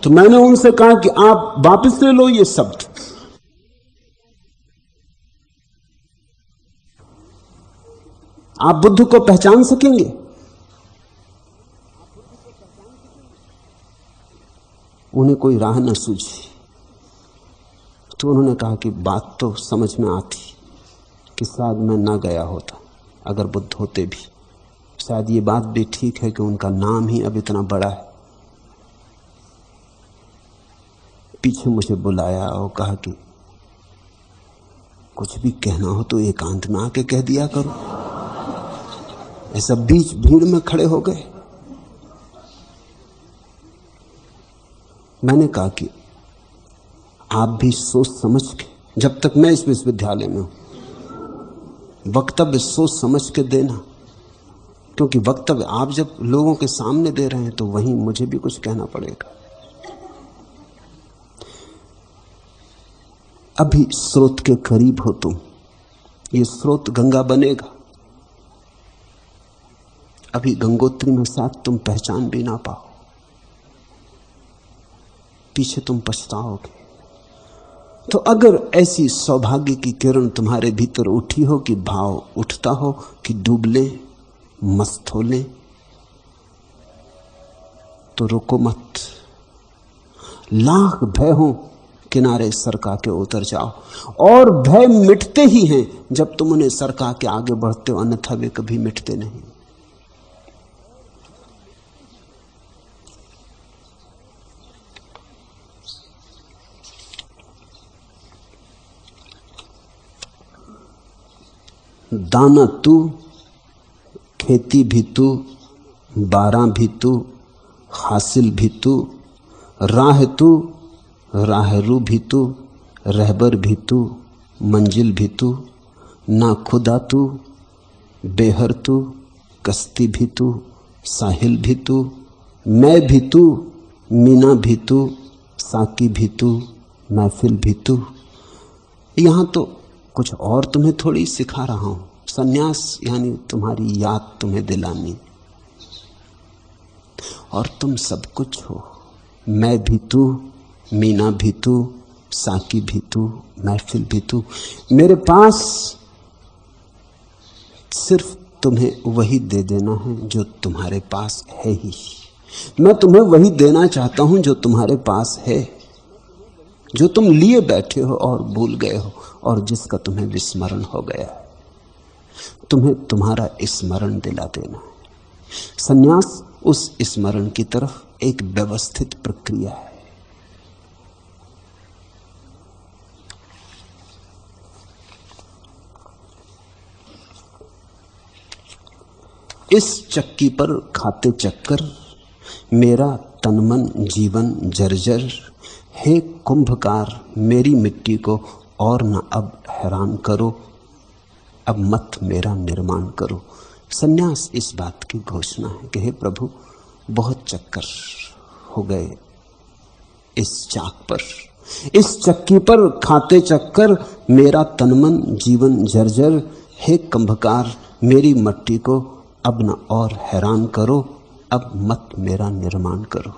तो मैंने उनसे कहा कि आप वापस ले लो ये शब्द। आप बुद्ध को पहचान सकेंगे? उन्हें कोई राह न सूझी। तो उन्होंने कहा कि बात तो समझ में आती कि शायद मैं ना गया होता अगर बुद्ध होते भी। शायद ये बात भी ठीक है कि उनका नाम ही अब इतना बड़ा है। पीछे मुझे बुलाया और कहा कि कुछ भी कहना हो तो एकांत में आके कह दिया करो, ऐसा बीच भीड़ में खड़े हो गए। मैंने कहा कि आप भी सोच समझ के, जब तक मैं इस विश्वविद्यालय में हूं, वक्तव्य सोच समझ के देना, क्योंकि वक्तव्य आप जब लोगों के सामने दे रहे हैं तो वहीं मुझे भी कुछ कहना पड़ेगा। अभी स्रोत के करीब हो तुम, ये स्रोत गंगा बनेगा। अभी गंगोत्री में साथ तुम पहचान भी ना पाओ, पीछे तुम पछताओगे। तो अगर ऐसी सौभाग्य की किरण तुम्हारे भीतर उठी हो कि भाव उठता हो कि डूब ले, मस्त हो ले, तो रुको मत। लाख भय हो किनारे सरका के उतर जाओ, और भय मिटते ही हैं जब तुम उन्हें सरका के आगे बढ़ते हो, अन्यथा वे कभी मिटते नहीं। दाना तू, खेती भी तू, बारां भी तू, हासिल भी तू, राह तू, राहरू भी तू, रहबर भी तू, मंजिल भी तू, ना खुदा तू, बेहर तू, कश्ती भी तू, साहिल भी तू, मैं भी तू, मीना भी तू, साकी भी तू, महफिल भी तू। यहां तो कुछ और तुम्हें थोड़ी सिखा रहा हूं। सन्यास यानी तुम्हारी याद तुम्हें दिलानी, और तुम सब कुछ हो। मैं भी तू, मीना भी तू, साकी भी तू, महफिल भी तू। मेरे पास सिर्फ तुम्हें वही दे देना है जो तुम्हारे पास है ही। मैं तुम्हें वही देना चाहता हूं जो तुम्हारे पास है, जो तुम लिए बैठे हो और भूल गए हो, और जिसका तुम्हें विस्मरण हो गया है। तुम्हें तुम्हारा स्मरण दिला देना है। सन्यास उस स्मरण की तरफ एक व्यवस्थित प्रक्रिया है। इस चक्की पर खाते चक्कर, मेरा तन मन जीवन जर्जर। हे कुंभकार, मेरी मिट्टी को और न अब हैरान करो, अब मत मेरा निर्माण करो। सन्यास इस बात की घोषणा है कि हे प्रभु, बहुत चक्कर हो गए इस चाक पर, इस चक्की पर खाते चक्कर, मेरा तन मन जीवन जर्जर। हे कुंभकार, मेरी मट्टी को अब न और हैरान करो, अब मत मेरा निर्माण करो।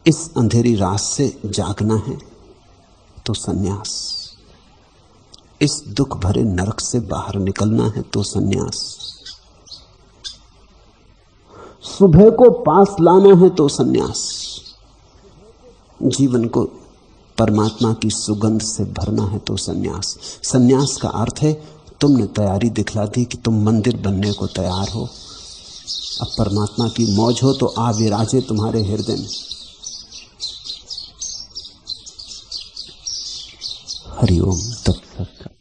इस अंधेरी रात से जागना है तो सन्यास, इस दुख भरे नरक से बाहर निकलना है तो सन्यास, सुबह को पास लाना है तो सन्यास, जीवन को परमात्मा की सुगंध से भरना है तो सन्यास। सन्यास का अर्थ है तुमने तैयारी दिखला दी कि तुम मंदिर बनने को तैयार हो। अब परमात्मा की मौज हो तो आ विराजे तुम्हारे हृदय में। हरि ओम तत्सत।